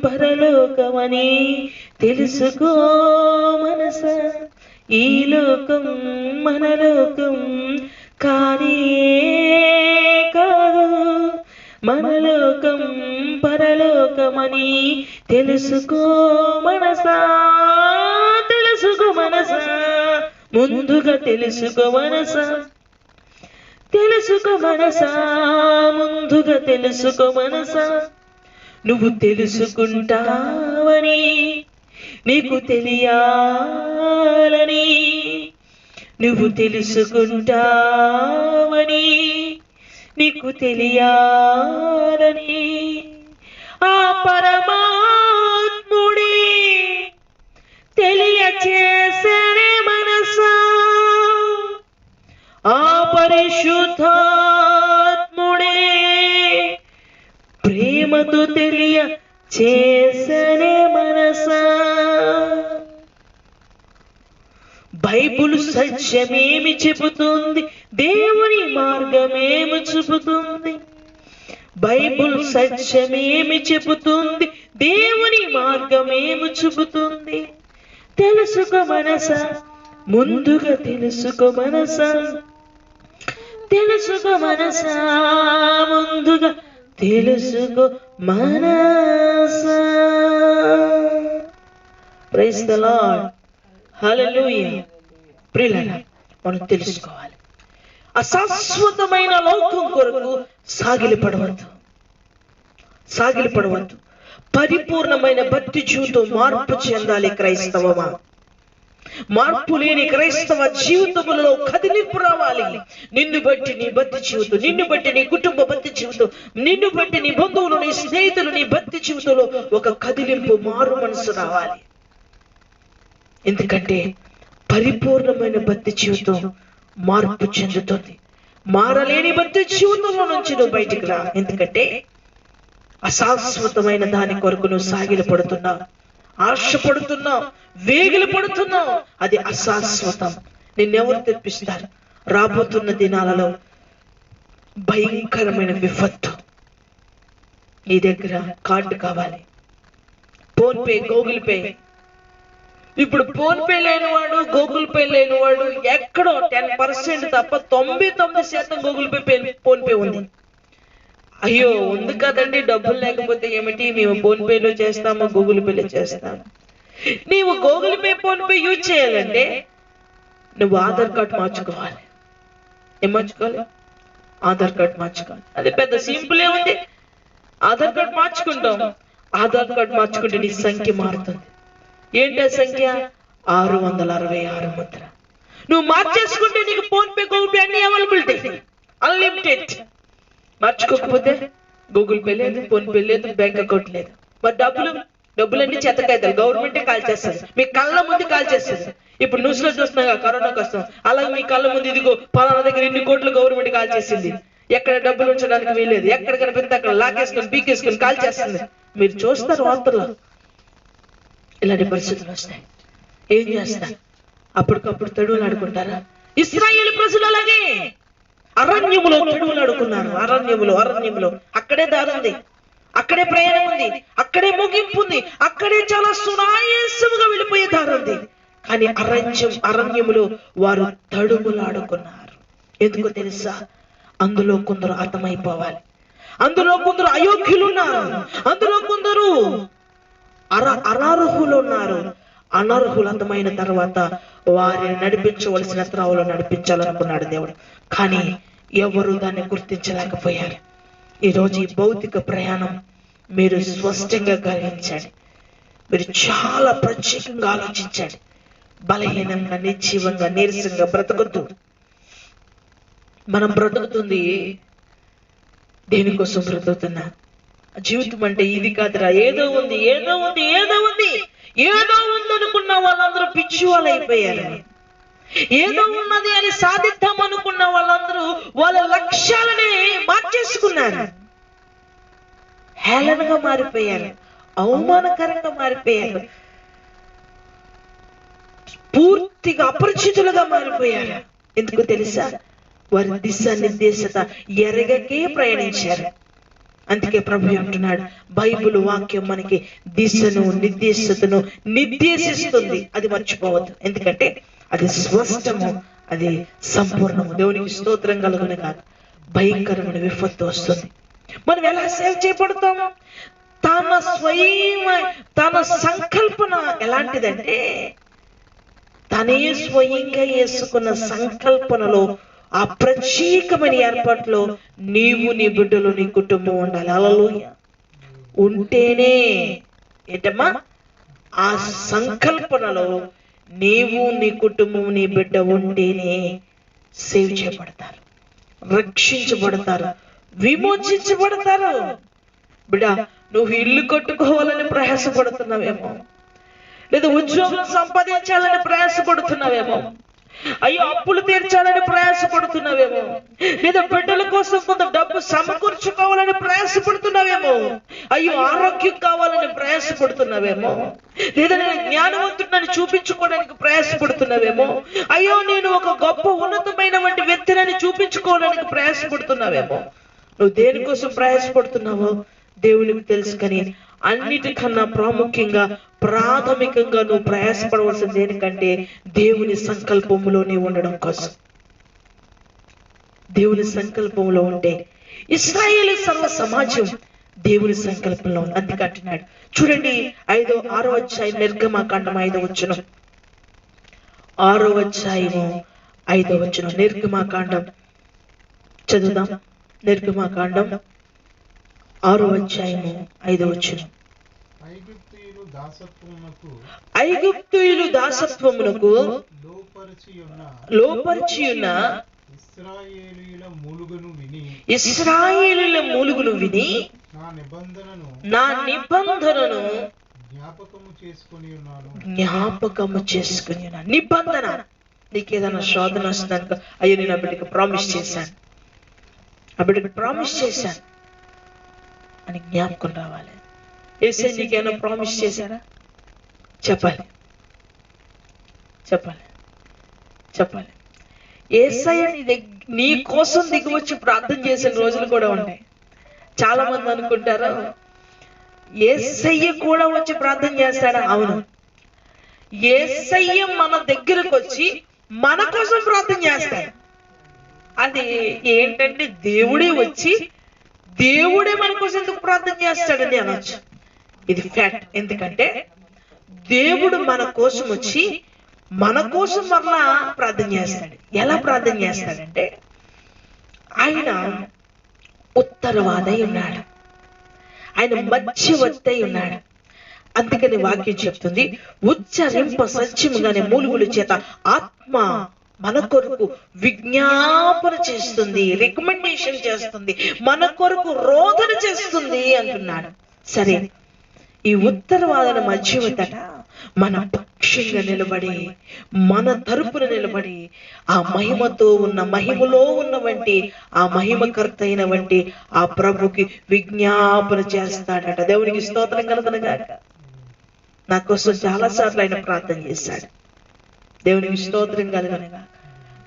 పరలోకమని తెలుసుకో మనసా. ఈ లోకం మన లోకం కానే కాదు, మన లోకం పరలోకమని తెలుసుకో మనసా. తెలుసుకో మనసా, ముందుగా తెలుసుకో మనసా. తెలుసుకో మనసా, ముందుగా తెలుసుకో మనసా. నువ్వు తెలుసుకుంటావని నీకు తెలియాలని, నువ్వు తెలుసుకుంటావని నీకు తెలియాలని ఆ పరమాత్ముడే తెలియచేసనే మనసా. ఆ పరిశుద్ధాత్ముడే ప్రేమతో తెలియచేసనే మనసా. బైబుల్ సత్యమేమి చెబుతుంది, దేవుని మార్గమేమి చూపుతుంది. బైబుల్ సత్యమేమి చెబుతుంది, దేవుని మార్గమేమి చూపుతుంది. తెలుసుకో మనసా, ముందుగా తెలుసుకో మనసా. తెలుసుకో మనసా, ముందుగా తెలుసుకో మనసా. ప్రైజ్ ది లార్డ్, హల్లెలూయా. ప్రియులారా, మనం తెలుసుకోవాలి. అశాశ్వతమైన లోకం కొరకు సాగిలపడవద్దు. పరిపూర్ణమైన భక్తి జీవితం మార్పు చెందాలి క్రైస్తవమా. మార్పు లేని క్రైస్తవ జీవితములలో కదిలింపు రావాలి. నిన్ను బట్టి నీ భక్తి జీవితం, నిన్ను బట్టి నీ కుటుంబ భక్తి జీవితం, నిన్ను బట్టి నీ బంధువులు, నీ స్నేహితులు, నీ భక్తి జీవితంలో ఒక కదిలింపు, మారు మనసు రావాలి. ఎందుకంటే పరిపూర్ణమైన భక్తి జీవితం మార్పు చెందుతుంది. మారలేని భక్తి జీవితంలో నుంచి నువ్వు బయటికి రా. ఎందుకంటే అశాశ్వతమైన దాని కొరకు నువ్వు సాగిలపడుతున్నావు, ఆశపడుతున్నావు, వేగిలు పడుతున్నావు. అది అశాశ్వతం. నిన్నెవరు తెప్పిస్తారు? రాబోతున్న దినాలలో భయంకరమైన విపత్తు. నీ దగ్గర కార్డు కావాలి, ఫోన్ పే, గూగుల్ పే. ఇప్పుడు ఫోన్ పే లేనివాడు, గూగుల్ పే లేనివాడు ఎక్కడో 10% తప్ప 99% గూగుల్ పే, ఫోన్ పే ఉంది. అయ్యో ఉంది కదండి, డబ్బులు లేకపోతే ఏమిటి, మేము ఫోన్ పేలో చేస్తాము, గూగుల్ పేలో చేస్తాము. నీవు Google pay, phone pay use చేయాలంటే నువ్వు ఆధార్ కార్డు మార్చుకోవాలి. ఏం మార్చుకోవాలి? ఆధార్ కార్డు మార్చుకోవాలి. అది పెద్ద సింపులే ఉంది. ఆధార్ కార్డు మార్చుకుంటాం. ఆధార్ కార్డు మార్చుకుంటే నీ సంఖ్య మారుతుంది. ఏంటి సంఖ్య? 666 ముద్ర. నువ్వు మార్చేసుకుంటే నీకు ఫోన్ పే, గూగుల్ పే అన్ని అవైలబిలిటీ, అన్లిమిటెడ్. మార్చుకోకపోతే గూగుల్ పే లేదు, ఫోన్ పే లేదు, బ్యాంక్ అకౌంట్ లేదు. మరి డబ్బులన్నీ చెత్తకాయితారు. గవర్నమెంటే కాల్ చేస్తారు, మీ కళ్ళ ముందు కాల్ చేస్తారు. ఇప్పుడు న్యూస్ లో చూస్తున్నాగా కరోనా కష్టం, అలాగే మీ కళ్ళ ముందు ఇదిగో పలానా దగ్గర 2 కోట్లు గవర్నమెంట్ కాల్ చేసింది. ఎక్కడ డబ్బులు ఉంచడానికి వీలేదు, ఎక్కడ కనిపిస్తే అక్కడ లాకేసుకొని పీకేసుకొని కాల్ చేస్తుంది. మీరు చూస్తారు వార్తల్లో. ఇలాంటి పరిస్థితులు వస్తాయి. ఏం చేస్తారు? అప్పటికప్పుడు తడువులు ఆడుకుంటారా? ఇశ్రాయేలు ప్రజలు అలాగే అరణ్యములో తడువులు ఆడుకున్నారు. అరణ్యములో అక్కడే దారుంది, అక్కడే ప్రయాణం ఉంది, అక్కడే ముగింపు ఉంది, అక్కడే చాలా సునాయాసముగా వెళ్ళిపోయే దారి ఉంది. కానీ అరణ్యములో వారు తడుములాడుకున్నారు. ఎందుకో తెలుసా? అందులో కొందరు అర్థమైపోవాలి, అందులో కొందరు అయోగ్యులు ఉన్నారు, అందులో కొందరు అనర్హులు ఉన్నారు. అనర్హులు అర్థమైన తర్వాత వారిని నడిపించవలసిన త్రావులో నడిపించాలనుకున్నాడు దేవుడు. కానీ ఎవరు దాన్ని గుర్తించలేకపోయారు. ఈరోజు ఈ భౌతిక ప్రయాణం మీరు స్పష్టంగా గ్రహించండి. మీరు చాలా ప్రత్యేకంగా ఆలోచించండి. బలహీనంగా, నిర్జీవంగా, నీరసంగా బ్రతకొద్దు. మనం బ్రతుకుతుంది దేనికోసం బ్రతుకుతున్నా? జీవితం అంటే ఇది కాదురా, ఏదో ఉంది అనుకున్న వాళ్ళందరూ పిచ్చి వాళ్ళు అయిపోయారు. ఏదో ఉన్నది అని సాధిద్దాం అనుకున్న వాళ్ళందరూ వాళ్ళ లక్ష్యాలని మార్చేసుకున్నారు. హేళనగా మారిపోయారు, అవమానకరంగా మారిపోయారు, పూర్తిగా అపరిచితులుగా మారిపోయారు. ఎందుకు తెలుసా? వారి దిశ నిర్దేశత ఎరగకే ప్రయాణించారు. అందుకే ప్రభు అంటున్నాడు, బైబిల్ వాక్యం మనకి దిశను, నిర్దేశతను నిర్దేశిస్తుంది. అది మర్చిపోవద్దు. ఎందుకంటే అది స్పష్టము, అది సంపూర్ణము. దేవునికి స్తోత్రం కలుగును కాదు. భయంకరమైన విపత్తు వస్తుంది. మనం ఎలా సేవ చేయబడతాము? తన సంకల్పన ఎలాంటిదంటే, తనే స్వయంగా వేసుకున్న సంకల్పనలో, ఆ ప్రత్యేకమైన ఏర్పాట్లో నీవు, నీ బిడ్డలు, నీ కుటుంబం ఉండాలి. హల్లెలూయా. ఉంటేనే ఏంటమ్మా? ఆ సంకల్పనలో నీవు, నీ కుటుంబం, నీ బిడ్డ ఉంటేనే సేవ్ చేయబడతారు, రక్షించబడతారు, విమోచించబడతారు. బిడ్డ, నువ్వు ఇల్లు కట్టుకోవాలని ప్రయాసపడుతున్నావేమో, లేదా ఉద్యోగం సంపాదించాలని ప్రయాసపడుతున్నావేమో, అయ్యో అప్పులు తీర్చాలని ప్రయాసపడుతున్నావేమో, లేదా బిడ్డల కోసం కొంత డబ్బు సమకూర్చుకోవాలని ప్రయాసపడుతున్నావేమో, అయ్యో ఆరోగ్యం కావాలని ప్రయాసపడుతున్నావేమో, లేదా నేను జ్ఞానవంతుడిని చూపించుకోవడానికి ప్రయాసపడుతున్నావేమో, అయ్యో నేను ఒక గొప్ప ఉన్నతమైన వంటి వ్యక్తిని చూపించుకోవడానికి ప్రయాసపడుతున్నావేమో. నువ్వు దేనికోసం ప్రయాసపడుతున్నావో దేవునికి తెలుసు. కానీ అన్నిటికన్నా ప్రాథమికంగా నువ్వు ప్రయాసపడవలసింది దేనికంటే దేవుని సంకల్పంలో నీవు ఉండడం కోసం. దేవుని సంకల్పంలో ఉంటే ఇశ్రాయేలు సర్వ సమాజం దేవుని సంకల్పంలో ఉంది. అందుకే అంటున్నాడు చూడండి, 6వ అధ్యాయం నిర్గమకాండం 5వ వచనం, 6వ అధ్యాయము 5వ వచనం, నిర్గమాకాండం చదువుదాం. నిర్గమాకాండం 6వ అధ్యాయము 5వ వచనం. ఐగుప్తీయులు దాసత్వమునకు లోపరిచియున్న ఇశ్రాయేలీయుల మూలుగును విని నా నిబంధనను జ్ఞాపకము చేసుకుని ఉన్నాను. నిబంధన, నీకేదైనా శోధన వస్తుందనుకో, అయ్యో నేను ఆ బిడ్డకి ప్రామిస్ చేశాను, ఆ బిడ్డకి ప్రామిస్ చేశాను అని జ్ఞాపకం రావాలి. యేసయ్య నీకేమైనా ప్రామిస్ చేశారా? చెప్పాలి చెప్పాలి చెప్పాలి. యేసయ్య నీ కోసం దిగి వచ్చి ప్రార్థన చేసిన రోజులు కూడా ఉంటాయి. చాలా మంది అనుకుంటారు యేసయ్య కూడా వచ్చి ప్రార్థన చేస్తాడా? అవును, యేసయ్య మన దగ్గరకు వచ్చి మన కోసం ప్రార్థన చేస్తాడు. అది ఏంటంటే దేవుడే వచ్చి దేవుడే మన కోసం ఎందుకు ప్రార్థన చేస్తాడని అనొచ్చు. ఇది ఫ్యాక్ట్. ఎందుకంటే దేవుడు మన కోసం వచ్చి మన కోసం మరలా ప్రార్థన చేస్తాడు. ఎలా ప్రార్థన చేస్తాడంటే ఆయన ఉత్తరవాదై ఉన్నాడు, ఆయన మధ్యవర్తి ఉన్నాడు. అందుకని వాక్యం చెప్తుంది, ఉచ్చరింప సత్యముగానే మూలుగుల చేత ఆత్మ మన కొరకు విజ్ఞాపన చేస్తుంది, రికమెండేషన్ చేస్తుంది, మన కొరకు రోదన చేస్తుంది అంటున్నాడు. సరే, ఈ ఉత్తరవాదన మధ్యవర్తట మన పక్షంగా నిలబడి మన తరపున నిలబడి ఆ మహిమతో ఉన్న మహిమలో ఉన్న వంటి ఆ మహిమకర్త అయిన వంటి ఆ ప్రభుకి విజ్ఞాపన చేస్తాడట. దేవునికి స్తోత్రం కలుగునుగాక. నా కోసం చాలా సార్లు ఆయన ప్రార్థన చేశాడు. దేవునికి స్తోత్రం కలుగునుగాక.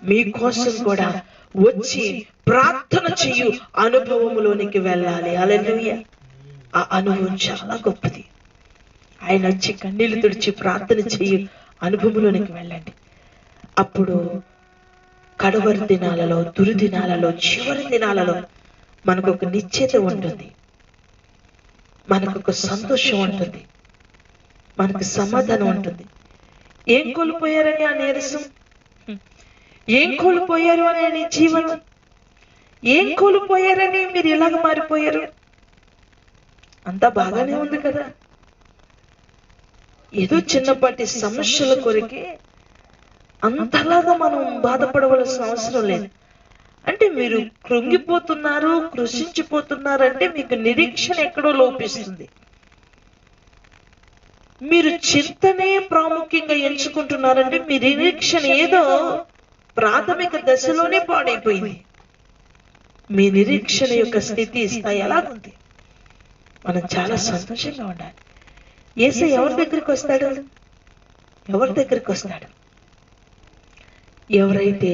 మీకోసం కూడా వచ్చి ప్రార్థన చేయు అనుభవంలోనికి వెళ్ళాలి. హల్లెలూయా. ఆ అనుభవం చాలా గొప్పది. ఆయన వచ్చి కన్నీళ్లు తుడిచి ప్రార్థన చేయు అనుభవంలోనికి వెళ్ళండి. అప్పుడు కడవరి దినాలలో, దుర్దినాలలో, చివరి దినాలలో మనకు ఒక నిశ్చయత ఉంటుంది, మనకు ఒక సంతోషం ఉంటుంది, మనకు సమాధానం ఉంటుంది. ఏం కోల్పోయారని ఆ నీరసం, ఏం కోల్పోయారు అని నీ జీవనం, ఏం కోల్పోయారని మీరు ఇలాగ మారిపోయారు? అంతా బాగానే ఉంది కదా. ఏదో చిన్నపాటి సమస్యల కొరకే అంతలాగా మనం బాధపడవలసిన అవసరం లేదు. అంటే మీరు కృంగిపోతున్నారు, కృషించిపోతున్నారంటే మీకు నిరీక్షణ ఎక్కడో లోపిస్తుంది. మీరు చింతనే ప్రాముఖ్యంగా ఎంచుకుంటున్నారంటే మీ నిరీక్షణ ఏదో ప్రాథమిక దశలోనే పాడైపోయింది. మీ నిరీక్షణ యొక్క స్థితి స్థాయి ఎలాగుంది? మనం చాలా సంతోషంగా ఉండాలి. యేసయ్య ఎవరి దగ్గరికి వస్తాడు? ఎవరి దగ్గరికి వస్తాడు? ఎవరైతే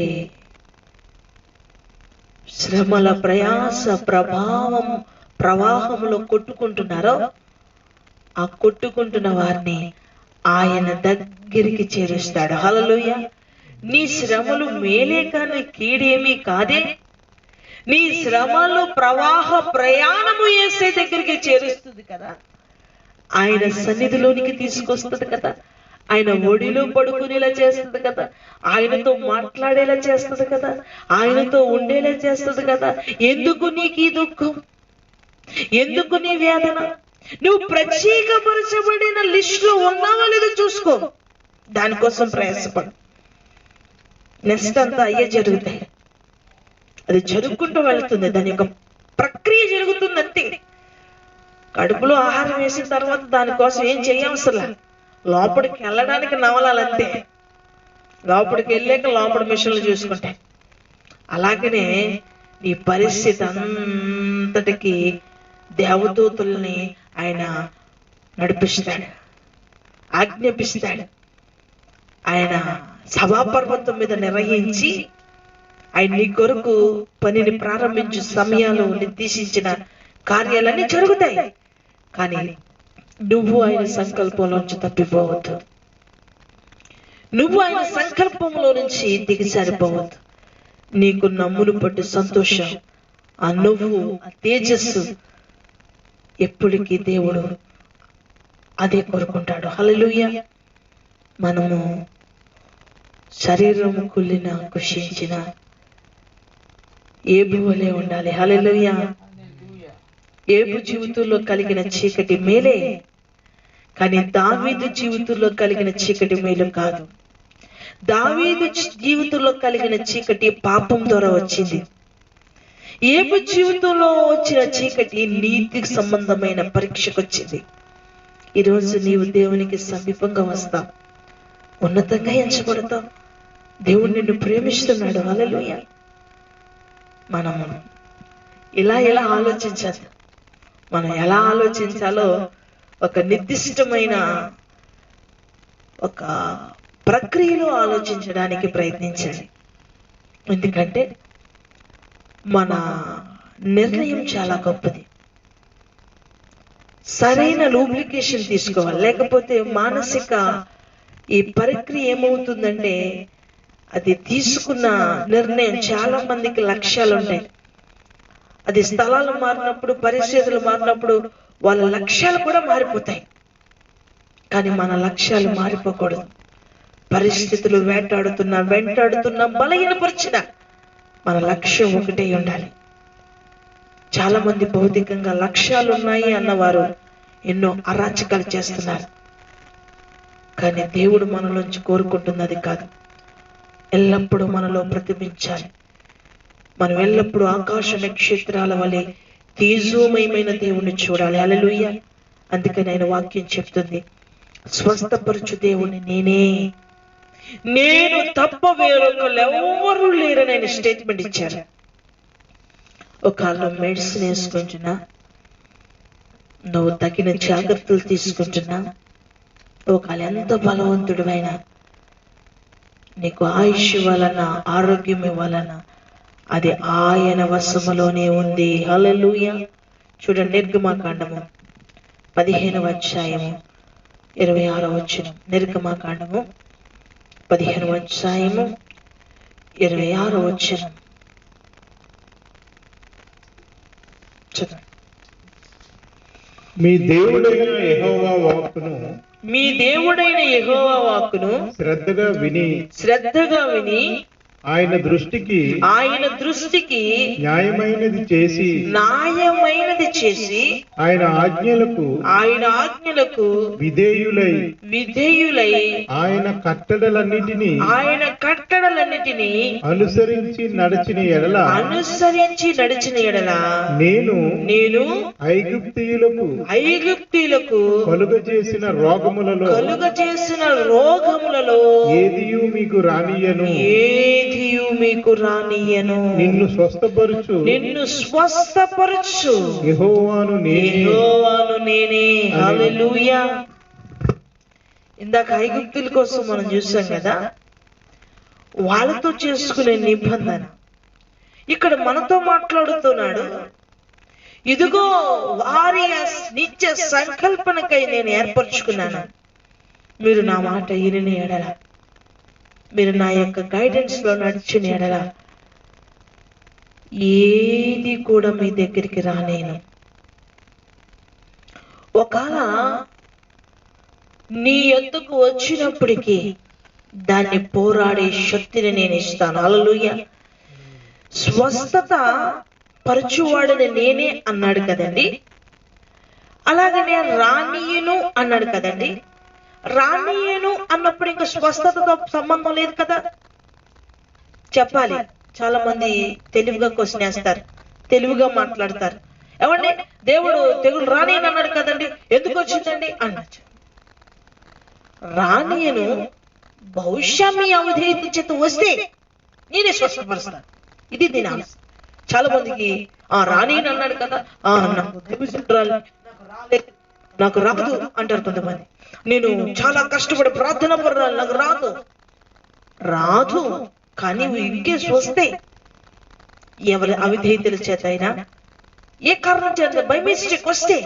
శ్రమల ప్రయాస ప్రవాహంలో కొట్టుకుంటున్నారో ఆ కొట్టుకుంటున్న వారిని ఆయన దగ్గరికి చేరుస్తాడు. హల్లెలూయా. నీ శ్రమలు మేలే కానీ కీడేమీ కాదే. నీ శ్రమలు ప్రయాణము యేసయ్య దగ్గరికి చేరుస్తుంది కదా. ఆయన సన్నిధిలోనికి తీసుకొస్తుంది కదా. ఆయన ఒడిలో పడుకునేలా చేస్తుంది కదా. ఆయనతో మాట్లాడేలా చేస్తుంది కదా. ఆయనతో ఉండేలా చేస్తుంది కదా. ఎందుకు నీకు ఈ దుఃఖం? ఎందుకు నీ వేదన? నువ్వు ప్రత్యేకపరచబడిన లిస్ట్ లో ఉన్నావా లేదో చూసుకో. దానికోసం ప్రయాసపడు. నెక్స్ట్ అంతా అయ్యే జరుగుతాయి. అది జరుగుకుంటూ వెళుతుంది. దాని యొక్క ప్రక్రియ జరుగుతుంది అంతే. కడుపులో ఆహారం వేసిన తర్వాత దానికోసం ఏం చేయవసరం. లోపలికి వెళ్ళడానికి నవలాలంతే. లోపలికి వెళ్ళాక లోపల మిషన్లు చూసుకుంటాయి. అలాగనే ఈ పరిస్థితి అంతటికి దేవదూతల్ని ఆయన నడిపిస్తాడు, ఆజ్ఞాపిస్తాడు. ఆయన సభాపర్వతం మీద నిర్వహించి ఆయన నీ కొరకు పనిని ప్రారంభించే సమయాలు నిర్దేశించిన కార్యాలన్నీ జరుగుతాయి. కానీ నువ్వు ఆయన సంకల్పంలోంచి తప్పిపోవద్దు. నువ్వు ఆయన సంకల్పంలో నుంచి దిగజారిపోవద్దు. నీకు నమ్మును పట్టు సంతోషం, ఆ నువ్వు, ఆ తేజస్సు ఎప్పటికీ దేవుడు అదే కోరుకుంటాడు. హల్లెలూయా. మనము శరీరం కుళ్ళిన కృషించిన ఏబు వలె ఉండాలి. హల్లెలూయా. ఏబు జీవితంలో కలిగిన చీకటి మేలే, కానీ దావీదు జీవితంలో కలిగిన చీకటి మేలు కాదు. దావీదు జీవితంలో కలిగిన చీకటి పాపం ద్వారా వచ్చింది. ఏబు జీవితంలో వచ్చిన చీకటి నీతికి సంబంధమైన పరీక్షకు వచ్చింది. ఈరోజు నీవు దేవునికి సమీపంగా వస్తావు, ఉన్నతంగా ఎంచబడతావు. దేవుడు నిన్ను ప్రేమిస్తున్నాడు. హల్లెలూయా. మనము ఎలా ఆలోచించాలి, మనం ఎలా ఆలోచించాలో ఒక నిర్దిష్టమైన ఒక ప్రక్రియలో ఆలోచించడానికి ప్రయత్నించాలి. ఎందుకంటే మన నిర్ణయం చాలా గొప్పది. సరైన లూబ్రికేషన్ తీసుకోవాలి, లేకపోతే మానసిక ఈ ప్రక్రియ ఏమవుతుందంటే అది తీసుకున్న నిర్ణయం చాలా మందికి లక్ష్యాలు ఉంటాయి. అది స్థలాలు మారినప్పుడు, పరిస్థితులు మారినప్పుడు వాళ్ళ లక్ష్యాలు కూడా మారిపోతాయి. కానీ మన లక్ష్యాలు మారిపోకూడదు. పరిస్థితులు వెంటాడుతున్నా బలహీనపరిచిన మన లక్ష్యం ఒకటే ఉండాలి. చాలా మంది భౌతికంగా లక్ష్యాలు ఉన్నాయి అన్నవారు ఎన్నో అరాచకాలు చేస్తున్నారు. కానీ దేవుడు మనలోంచి కోరుకుంటున్నది కాదు. ఎల్లప్పుడూ మనలో ప్రతిబించాలి. మనం ఎల్లప్పుడూ ఆకాశ నక్షత్రాల వలె తేజోమయమైన దేవుణ్ణి చూడాలి. హల్లెలూయా. అందుకని ఆయన వాక్యం చెప్తుంది, స్వస్థపరచు దేవుని నేను తప్ప వేరొకరు ఎవరు లేరని ఆయన స్టేట్మెంట్ ఇచ్చారు. ఒకవేళ మెడిసిన్ వేసుకుంటున్నా, నువ్వు తగిన జాగ్రత్తలు తీసుకుంటున్నా, ఒకవేళ ఎంత బలవంతుడివైనా నీకు ఆయుష్ వలన, ఆరోగ్యం వలన అది ఆయన వశములోనే ఉంది. హల్లెలూయా. చూడండి, నిర్గమకాండము 15వ అధ్యాయము 26వ వచనం. నిర్గమకాండము 15వ అధ్యాయము 26వ వచనం. చూడండి. మీ దేవుడైన యెహోవా వాక్కును శ్రద్ధగా విని ఆయన దృష్టికి న్యాయమైనది చేసి ఆయన ఆజ్ఞలకు విధేయులై ఆయన కట్టడలన్నిటినీ అనుసరించి నడిచిన ఎడల నేను ఐగుప్తీయులకు కలుగజేసిన రోగములలో ఏదియు మీకు రానియను. నిన్ను స్వస్థపరచు యెహోవాను నేనే. హల్లెలూయా. ఇందాక ఐగుప్తుల కోసం మనం చూసాం కదా, వాళ్ళతో చేసుకునే నిబంధన ఇక్కడ మనతో మాట్లాడుతున్నాడు. ఇదిగో వారి నిత్య సంకల్పనకై నేను ఏర్పరచుకున్నాను. మీరు నా మాట వినిన ఎడల, మీరు నా యొక్క గైడెన్స్ లో నడిచిన ఎడల ఏది కూడా మీ దగ్గరికి రానేను. ఒకవేళ నీ యొద్దకు వచ్చినప్పటికీ దాన్ని పోరాడే శక్తిని నేను ఇస్తాను. హల్లెలూయా. స్వస్థత పరచువాడని నేనే అన్నాడు కదండి. అలాగనే రానీయును అన్నాడు కదండి. రానీయును అన్నప్పుడు ఇంకా స్వస్థతతో సంబంధం లేదు కదా. చెప్పాలి. చాలా మంది తెలివిగా క్వశ్చన్ వేస్తారు, తెలివిగా మాట్లాడతారు. ఏమండి, దేవుడు తెగులు రానీయను అన్నాడు కదండి, ఎందుకు వచ్చిందండి అన్నచ్చు. రానీయను బహుశా మీ అవిధేయత చేత వస్తే నేనే స్వస్థపరుస్తాను. ఇది దీని ఆలోచన. చాలా మందికి రానీయను అన్నాడు కదా, నాకు రాదు అంటారు కొంతమంది. నేను చాలా కష్టపడి ప్రార్థన పడాలి, నాకు రాదు. కానీ ఇంకేస్ వస్తే ఎవరి అవిధేయతల చేత అయినా, ఏ కారణం చేత బై మిస్టేక్ వస్తే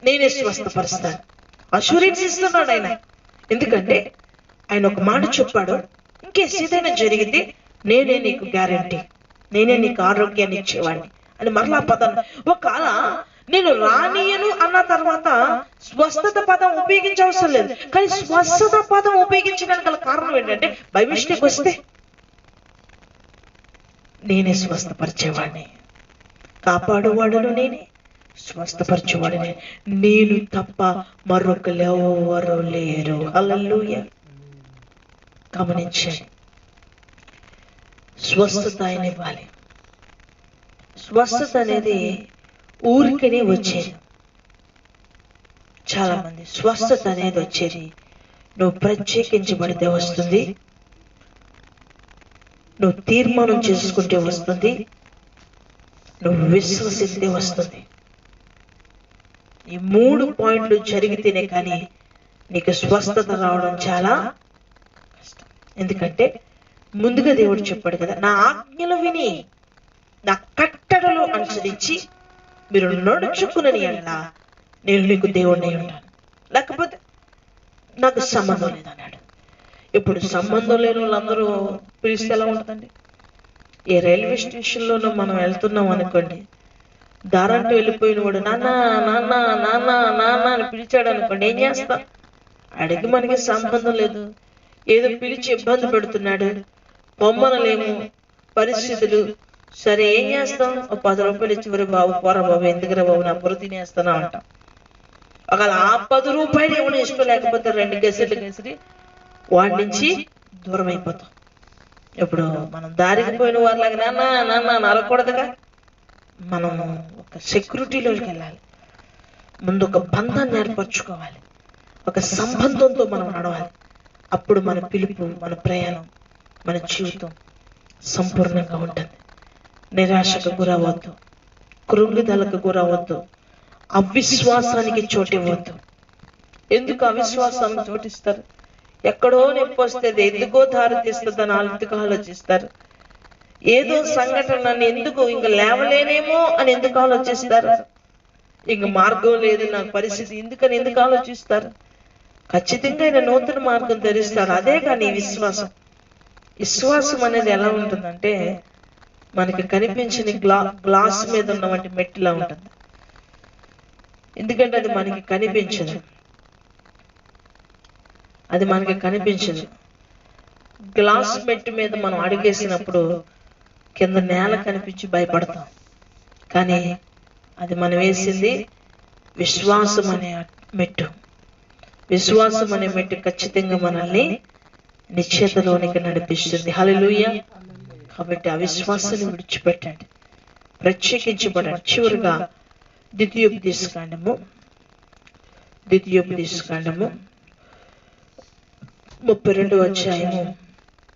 నేనే స్వస్థపరుస్తాను. అష్యూరెన్స్ ఇస్తున్నాడు ఆయన. ఎందుకంటే ఆయన ఒక మాట చెప్పాడు, ఇంకేస్ ఏదైనా జరిగితే నేనే నీకు గ్యారంటీ, నేనే నీకు ఆరోగ్యాన్ని ఇచ్చేవాడిని అని మరలా పదాన్ని. ఒకవేళ నేను రానియను అన్న తర్వాత స్వస్థత పదం ఉపయోగించవసరం లేదు. కానీ స్వస్థత పదం ఉపయోగించడానికి గల కారణం ఏంటంటే బై మిస్టేక్ వస్తే నేనే స్వస్థపరిచేవాడిని, కాపాడువాడును నేనే, స్వస్థపరిచేవాడిని నేను తప్ప మరొకరెవరు లేరు. హల్లెలూయా. గమనించండి, స్వస్థత ఆయన ఇవ్వాలి. స్వస్థత అనేది ఊరికనే వచ్చేది. చాలా మంది స్వస్థత అనేది వచ్చేది నువ్వు ప్రత్యేకించబడితే వస్తుంది, నువ్వు తీర్మానం చేసుకుంటే వస్తుంది, నువ్వు విశ్వసిస్తే వస్తుంది. ఈ 3 పాయింట్లు జరిగితేనే కానీ నీకు స్వస్థత రావడం చాలా కష్టం. ఎందుకంటే ముందుగా దేవుడు చెప్పాడు కదా, నా ఆజ్ఞలు విని నా కట్టడలు అనుసరించి మీరు నడుచుకునని అన్నా నేను నీకు దేవుడిని ఉంటాను, లేకపోతే నాకు సంబంధం లేదన్నాడు. ఇప్పుడు సంబంధం లేని వాళ్ళందరూ పిలిస్తే ఎలా ఉంటుందండి? ఏ రైల్వే స్టేషన్లోనూ మనం వెళ్తున్నాం అనుకోండి, దారంటూ వెళ్ళిపోయిన వాడు నాన్న నాన్న నాన్న నాన్న అని పిలిచాడు అనుకోండి, ఏం చేస్తాం? అడిగి మనకి సంబంధం లేదు, ఏదో పిలిచి ఇబ్బంది పెడుతున్నాడు, పొమ్మనలేము పరిస్థితులు. సరే ఏం చేస్తాం? ఒక 10 రూపాయలు ఇచ్చి వరే బాబు పోరా బాబు, ఎందుకురా బాబు నా బుర్ర తినేస్తానా అంటాం. ఒకవేళ ఆ 10 రూపాయలు ఏమైనా ఇష్టం లేకపోతే 2 గెసెట్లు గెసిరి వాడి నుంచి దూరం అయిపోతాం. ఇప్పుడు మనం దారికి పోయిన వాళ్ళకి నాన్న నాన్న నరకూడదుగా. మనం ఒక సెక్యూరిటీలోకి వెళ్ళాలి, ముందు ఒక బంధాన్ని ఏర్పరచుకోవాలి, ఒక సంబంధంతో మనం నడవాలి. అప్పుడు మన పిలుపు, మన ప్రయాణం, మన జీవితం సంపూర్ణంగా ఉంటుంది. నిరాశకు గురవద్దు, కృంగిదలకు గురవద్దు, అవిశ్వాసానికి చోటివ్వద్దు. ఎందుకు అవిశ్వాసానికి చోటిస్తారు? ఎక్కడో నొప్పి వస్తే ఎందుకో దారి తీస్తుందని ఎందుకు ఆలోచిస్తారు? ఏదో సంఘటన నన్ను ఎందుకు ఇంక లేవలేనేమో అని ఎందుకు ఆలోచిస్తారు? ఇంక మార్గం లేదు నాకు పరిస్థితి ఎందుకని ఎందుకు ఆలోచిస్తారు? ఖచ్చితంగా ఆయన నూతన మార్గం తెరుస్తాడు. అదే కానీ విశ్వాసం. విశ్వాసం అనేది ఎలా ఉంటుందంటే మనకి కనిపించని గ్లాస్ మీద ఉన్న వంటి మెట్టిలా ఉంటుంది. ఎందుకంటే అది మనకి కనిపించదు, అది మనకి కనిపించదు. గ్లాస్ మెట్టు మీద మనం అడుగేసినప్పుడు కింద నేల కనిపించి భయపడతాం, కానీ అది మనం వేసింది విశ్వాసం అనే మెట్టు. విశ్వాసం అనే మెట్టు ఖచ్చితంగా మనల్ని నిశ్చయతలోనికి నడిపిస్తుంది. హల్లెలూయా. కాబట్టి ఆ విశ్వాసాన్ని విడిచిపెట్టండి, ప్రత్యేకించబడండి. చివరిగా ద్వితీయోపదేశకాండము 32వ అధ్యాయము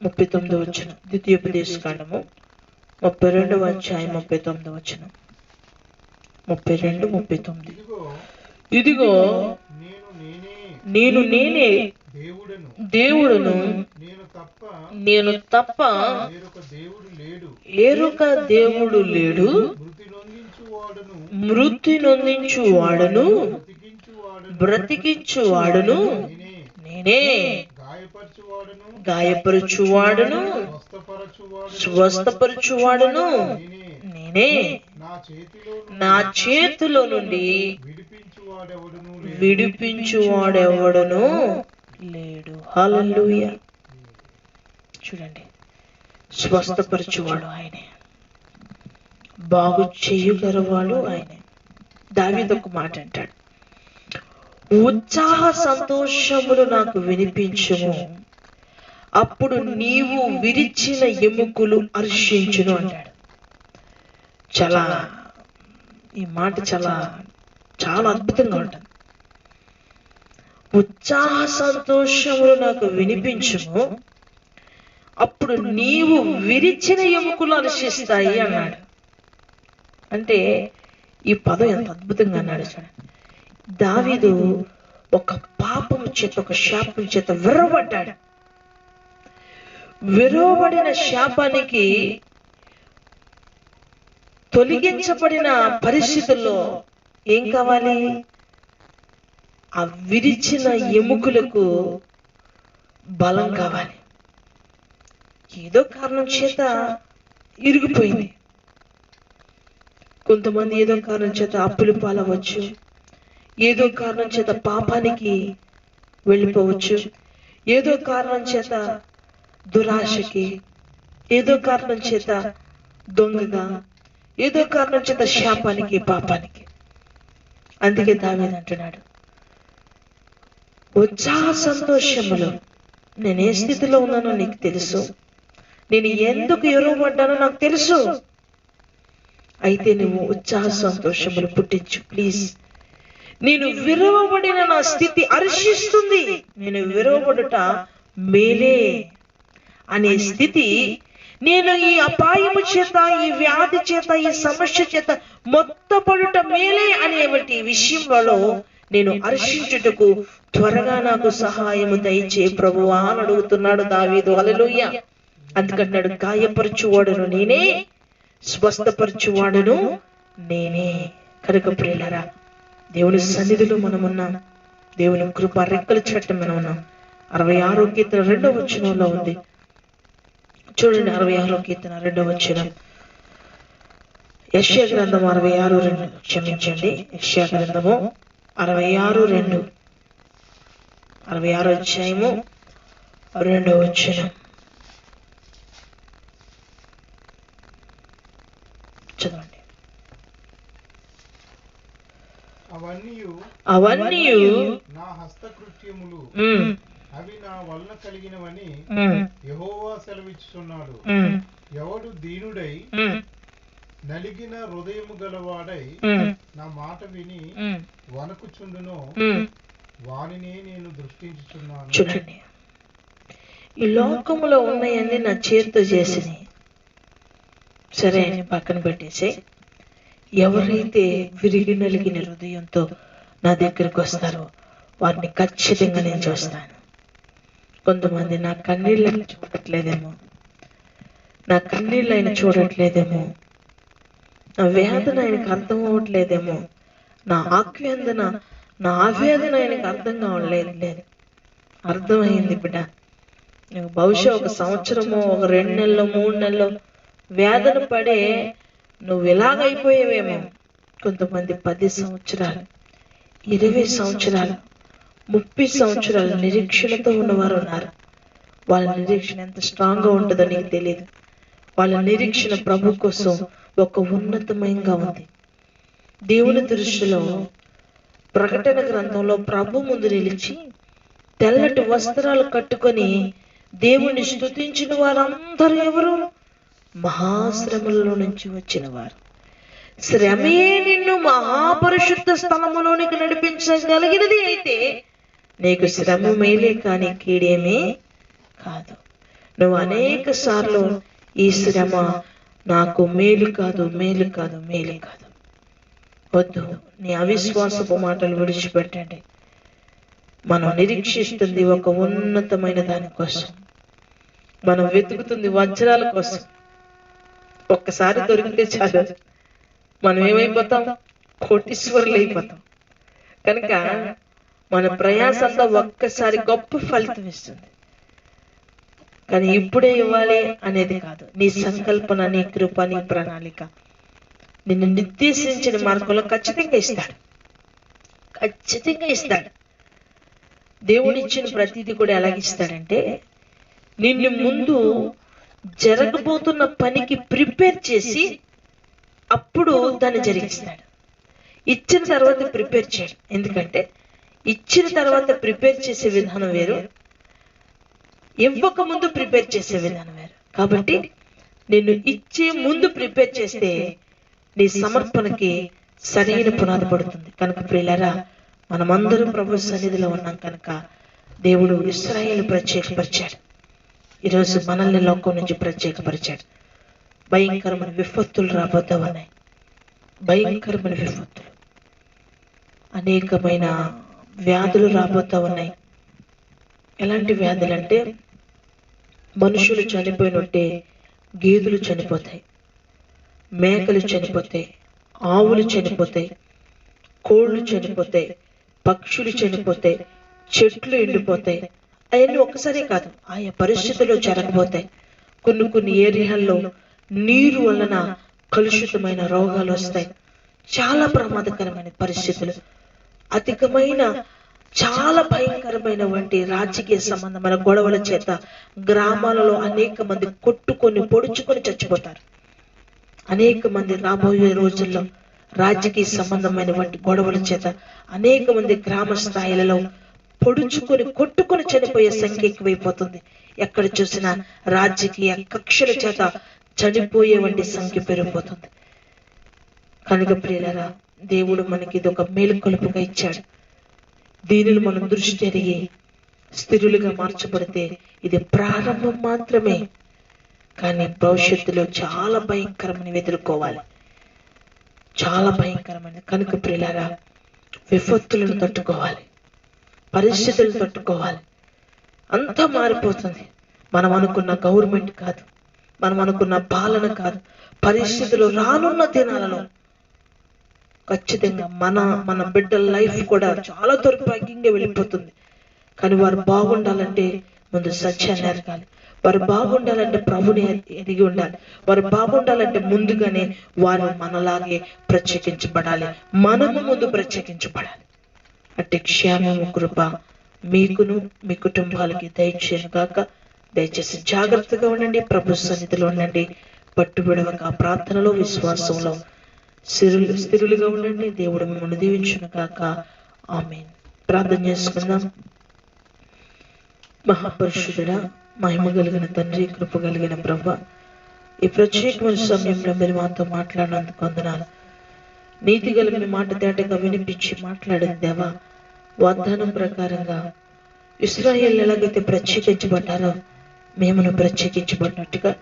39వ వచనం. ద్వితీయోపదేశకాండము 32వ అధ్యాయం 39వ వచనం. 32:39. ఇదిగో నేను నేనే దేవుడును, నేను తప్ప వేరొక దేవుడు లేడు. మృతి నొందించువాడును బ్రతికించువాడును నేనే, గాయపరచువాడును స్వస్థపరచువాడును నేనే, నా చేతిలో నుండి విడిపించువాడెవడును లేడు. హల్లెలూయా. చూడండి, స్వస్థపరచువాడు ఆయనే, బాగు చేయగలవాడు ఆయనే. దావీదు ఒక మాట అంటాడు, ఉత్సాహ సంతోషములు నాకు వినిపించుము, అప్పుడు నీవు విరిచిన ఎముకలు హర్షించును అంటాడు. చాలా ఈ మాట చాలా చాలా అద్భుతంగా ఉంటుంది. ఉత్సాహ సంతోషములు నాకు వినిపించుము, అప్పుడు నీవు విరిచిన ఎముకలు హర్షిస్తాయి అన్నాడు. అంటే ఈ పదం ఎంత అద్భుతంగా అన్నాడు చూడండి. దావీదు ఒక పాపం చేత, ఒక శాపం చేత విరవబడ్డాడు. విరవబడిన శాపానికి తొలగించబడిన పరిస్థితుల్లో ఏం కావాలి? ఆ విరిచిన ఎముకలకు బలం కావాలి. ఏదో కారణం చేత ఇరిగిపోయింది. కొంతమంది ఏదో కారణం చేత అప్పులు పాలవచ్చు, ఏదో కారణం చేత పాపానికి వెళ్ళిపోవచ్చు, ఏదో కారణం చేత దురాశకి, ఏదో కారణం చేత దొంగగా, ఏదో కారణం చేత శాపానికి, పాపానికి. అందుకే దావీదు అంటున్నాడు, ఉత్సాహ సంతోషములో నేను ఏ స్థితిలో ఉన్నానో నీకు తెలుసు, నేను ఎందుకు ఎరువబడ్డానో నాకు తెలుసు. అయితే నువ్వు ఉత్సాహ సంతోషములు పుట్టించు ప్లీజ్. నేను విరవబడిన నా స్థితి హర్షిస్తుంది, నేను విరవబడుట మేలే అనే స్థితి, నేను ఈ అపాయము చేత, ఈ వ్యాధి చేత, ఈ సమస్య చేత మొత్తపడుట మేలే అనేటువంటి విషయంలో నేను హర్షించుటకు త్వరగా నాకు సహాయము దయచే ప్రభువా అని అడుగుతున్నాడు దావీదు. హల్లెలూయా. అందుకంటున్నాడు, గాయపరచువాడును నేనే, స్వస్థపరచువాడును నేనే. కనుక ప్రియులారా, దేవుని సన్నిధిలో మనం ఉన్నాం, దేవుని కృప రెక్కల చట్టం మనం ఉన్నాం. 66వ కీర్తన 2వ వచనంలో ఉంది చూడండి. 66వ కీర్తన 2వ వచనం, యెషయా గ్రంథం 66:2, క్షమించండి, యెషయా గ్రంథము 66:2, 66వ అధ్యాయము 2వ వచనం చదవండి. అవన్నీ నా హస్తకృత్యములు, అవి నా వలన కలిగినవని యెహోవా సెలవిచ్చుచున్నాడు. ఎవడు దీనుడై నలిగిన హృదయము గలవాడై నా మాట విని వణకుచుండునో వానినే నేను దృష్టించుచున్నాను. చూడండి, ఈ లోకములో ఉన్నాయన్నీ నా చేతితో చేసినాయి, సరే అని పక్కన పెట్టేసి, ఎవరైతే విరిగి నలిగిన హృదయంతో నా దగ్గరకు వస్తారో వారిని ఖచ్చితంగా నేను చూస్తాను. కొంతమంది నా కన్నీళ్ళని చూడట్లేదేమో, నా కన్నీళ్ళు ఆయన చూడట్లేదేమో, నా వేదన ఆయనకు అర్థం అవ్వట్లేదేమో, నా ఆక్వేదన, నా ఆవేదన ఆయనకు అర్థం కావట్లేదు. అర్థమైంది బిడ్డ, నువ్వు బహుశా 1 సంవత్సరమో, 2 నెలలో, 3 నెలలో వేదన పడే నువ్వు ఇలాగైపోయేవేమో. కొంతమంది 10 సంవత్సరాలు, 20 సంవత్సరాలు, 30 సంవత్సరాలు నిరీక్షణతో ఉన్నవారు ఉన్నారు. వాళ్ళ నిరీక్షణ ఎంత స్ట్రాంగ్ గా ఉంటుందో నీకు తెలియదు. వాళ్ళ నిరీక్షణ ప్రభు కోసం ఒక ఉన్నతమయంగా ఉంది. దేవుని దృష్టిలో ప్రకటన గ్రంథంలో ప్రభు ముందు నిలిచి తెల్లటి వస్త్రాలు కట్టుకొని దేవుని స్తుతించిన వారందరూ ఎవరు? మహాశ్రమలలో నుంచి వచ్చిన వారు. శ్రమే నిన్ను మహాపరిశుద్ధ స్థలములోనికి నడిపించగలిగినది అయితే నీకు శ్రమ మేలే కానీ కీడేమీ కాదు. నువ్వు అనేక సార్లు ఈ శ్రమ నాకు మేలు కాదు, మేలు కాదు, మేలు కాదు. వద్దు, నీ అవిశ్వాసపు మాటలు విడిచిపెట్టండి. మనం నిరీక్షిస్తుంది ఒక ఉన్నతమైన దానికోసం, మనం వెతుకుతుంది వజ్రాల కోసం. ఒక్కసారి దొరికితే చాలు, మనం ఏమైపోతాం? కోటీశ్వరులు అయిపోతాం. కనుక మన ప్రయాసంలో ఒక్కసారి గొప్ప ఫలితం ఇస్తుంది. కానీ ఇప్పుడే ఇవ్వాలి అనేది కాదు. నీ సంకల్పన, నీ కృప, నీ ప్రణాళిక నిన్ను నిర్దేశించిన మార్గంలో ఖచ్చితంగా ఇస్తాడు, ఖచ్చితంగా ఇస్తాడు. దేవుడిచ్చిన ప్రతిదీ కూడా ఎలాగిస్తాడంటే, నిన్ను ముందు జరగబోతున్న పనికి ప్రిపేర్ చేసి అప్పుడు దాన్ని జరిగిస్తాడు. ఇచ్చిన తర్వాత ప్రిపేర్ చేయడు. ఎందుకంటే ఇచ్చిన తర్వాత ప్రిపేర్ చేసే విధానం వేరు, ఇవ్వక ముందు ప్రిపేర్ చేసే విధానం వేరు. కాబట్టి నిన్ను ఇచ్చే ముందు ప్రిపేర్ చేస్తే నీ సమర్పణకి సరైన పునాది పడుతుంది. కనుక ప్రియులారా, మనమందరం ప్రభు సన్నిధిలో ఉన్నాం కనుక దేవుడు ఇశ్రాయేలు ప్రత్యేకపరిచాడు. ఈరోజు మనల్ని లోకం నుంచి ప్రత్యేకపరిచాడు. భయంకరమైన విపత్తులు రాబోతా ఉన్నాయి, భయంకరమైన విపత్తులు, అనేకమైన వ్యాధులు రాబోతా ఉన్నాయి. ఎలాంటి వ్యాధులు అంటే, మనుషులు చనిపోయినట్టే గేదెలు చనిపోతాయి, మేకలు చనిపోతాయి, ఆవులు చనిపోతాయి, కోళ్ళు చనిపోతాయి, పక్షులు చనిపోతాయి, చెట్లు ఎండిపోతాయి. అవన్నీ ఒక్కసారి కాదు, ఆయా పరిస్థితుల్లో జరగబోతాయి. కొన్ని ఏరియాల్లో నీరు వలన కలుషితమైన రోగాలు వస్తాయి. చాలా ప్రమాదకరమైన పరిస్థితులు, అధికమైన చాలా భయంకరమైనటువంటి రాజకీయ సంబంధమైన గొడవల చేత గ్రామాలలో అనేక మంది కొట్టుకొని పొడుచుకొని చచ్చిపోతారు. అనేక మంది రాబోయే రోజుల్లో రాజకీయ సంబంధమైనటువంటి గొడవల చేత అనేక మంది గ్రామ స్థాయిలలో పొడుచుకొని కొట్టుకొని చనిపోయే సంఖ్య ఎక్కువైపోతుంది. ఎక్కడ చూసినా రాజకీయ కక్షల చేత చనిపోయేవంటి సంఖ్య పెరిగిపోతుంది. కనుక ప్రియులారా, దేవుడు మనకి ఇది ఒక మేలుకొలుపుగా ఇచ్చాడు. దీనిని మనం దృష్టి ఎరిగి స్థిరులుగా మార్చబడితే ఇది ప్రారంభం మాత్రమే, కానీ భవిష్యత్తులో చాలా భయంకరమైన ఎదుర్కోవాలి, చాలా భయంకరమైన. కనుక ప్రియులారా, విపత్తులను తట్టుకోవాలి, పరిస్థితులను తట్టుకోవాలి. అంతా మారిపోతుంది. మనం అనుకున్న గవర్నమెంట్ కాదు, మనం అనుకున్న పాలన కాదు, పరిస్థితులు రానున్న దినాలలో ఖచ్చితంగా మన బిడ్డల లైఫ్ కూడా చాలా దౌర్భాగ్యంగా వెళ్ళిపోతుంది. కానీ వారు బాగుండాలంటే ముందు సత్యాన్ని ఎరగాలి, వారు బాగుండాలంటే ప్రభుని ఎరిగి ఉండాలి, వారు బాగుండాలంటే ముందుగానే వారు మనలాగే ప్రత్యేకించబడాలి, మనము ముందు ప్రత్యేకించబడాలి. అట్టి క్షేమము కృప మీకును మీ కుటుంబాలకి దయచేయను గాక. దయచేసి జాగ్రత్తగా ఉండండి, ప్రభు సన్నిధిలో ఉండండి, పట్టుబిడవక ప్రార్థనలో విశ్వాసంలో స్థిరులుగా ఉండండి. దేవుడు మిమ్మల్ని దీవించును గాక. ఆమేన్. ప్రార్థన చేసుకుందాం. మహాపరిశుద్ధుడా, మహిమ కలిగిన తండ్రి, కృప కలిగిన ప్రభువా, ఈ ప్రత్యేకమైన సమయంలో మీరు మాతో మాట్లాడినందుకు వందనాలు. నీతి గల మీ మాట తేటగా వినిపించి మాట్లాడిన దేవా, వాగ్దానం ప్రకారంగా ఇశ్రాయేలు ఎలాగైతే ప్రత్యేకించబడ్డారో మేమును ప్రత్యేకించబడినట్టుగా,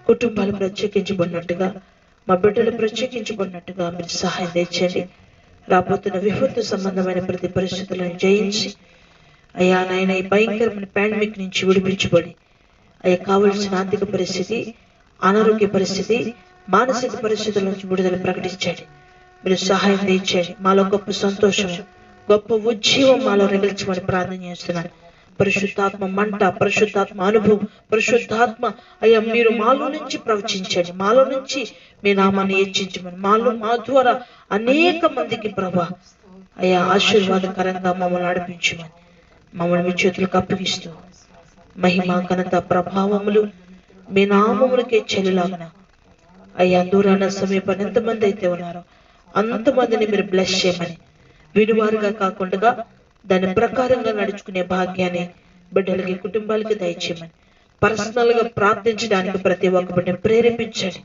కుటుంబాలు ప్రత్యేకించబడినట్టుగా, మా బిడ్డలు ప్రత్యేకించబడినట్టుగా మీరు సహాయం తెచ్చండి. రాబోతున్న విపత్తు సంబంధమైన ప్రతి పరిస్థితులను జయించి అయ్యా నాయన ఈ భయంకరమైన పాండమిక్ నుంచి విడిపించబడి అయ్యా కావలసిన ఆర్థిక పరిస్థితి, అనారోగ్య పరిస్థితి, మానసిక పరిస్థితుల నుంచి విడుదల ప్రకటించండి. మీరు సహాయం తెచ్చండి. మాలో గొప్ప సంతోషం, గొప్ప ఉజ్జీవం మాలో రగిల్చమని ప్రార్థన చేస్తున్నాను. పరిశుద్ధాత్మ మంట, పరిశుద్ధాత్మ అనుభవం, పరిశుద్ధాత్మ అయ్యా మీరు మాలో నుంచి ప్రవచించండి, మాలో నుంచి మీ నామాన్ని హెచ్చించమని, మా ద్వారా అనేక మందికి ప్రభా అయ్యా ఆశీర్వాదకరంగా మమ్మల్ని నడిపించమని మమ్మల్ని మీ చేతులకు అప్పగిస్తూ మహిమ ఘనత ప్రభావములు మీ నామములకే చెల్లులాగున అయ్యా దూరాన సమీపం ఎంతమంది అయితే ఉన్నారో అంతమందిని మీరు బ్లెస్ చేయమని, వినువారుగా కాకుండా దాని ప్రకారంగా నడుచుకునే భాగ్యాన్ని బిడ్డలకి కుటుంబాలకి దయచేయమని, పర్సనల్ గా ప్రార్థించడానికి ప్రతి ఒక్క బిడ్డను ప్రేరేపించండి.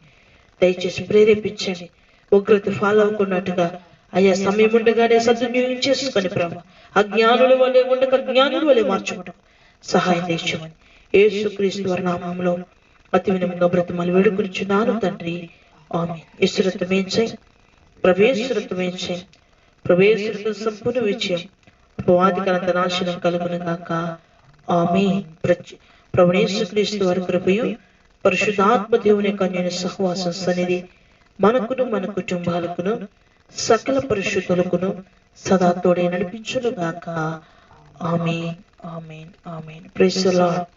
దయచేసి ప్రేరేపించండి. ఉగ్రత ఫాలో అవ్వకున్నట్టుగా అయ్యా సమయం ఉండగానే సద్వినియోగం చేసుకొని ప్రభు అజ్ఞానుల వలె ఉండక జ్ఞానుల వలె మార్చుకోవడం సహాయం తెచ్చమని యేసుక్రీస్తు వారి నామములో అతి వినయంగా బ్రతిమాలి వేడుకొనుచున్నాను తండ్రి. ఆమేన్. యేసురత్నమేంచే ప్రవేశరత్నమేంచే ప్రవేశరత్న సంపూర్ణ విజయం, అపవాదికరంత నాశనం కలుగును గాక. ఆమేన్. ప్రభువు యేసుక్రీస్తు వారి కృపయు పరిశుద్ధాత్మ దేవుని కన్యని సహవాసం సన్నిధి మనకును మన కుటుంబాలకును సకల పరిశుద్ధులకును సదా తోడే నడిపించును గాక. Amen. Amen. Amen. Praise the lord.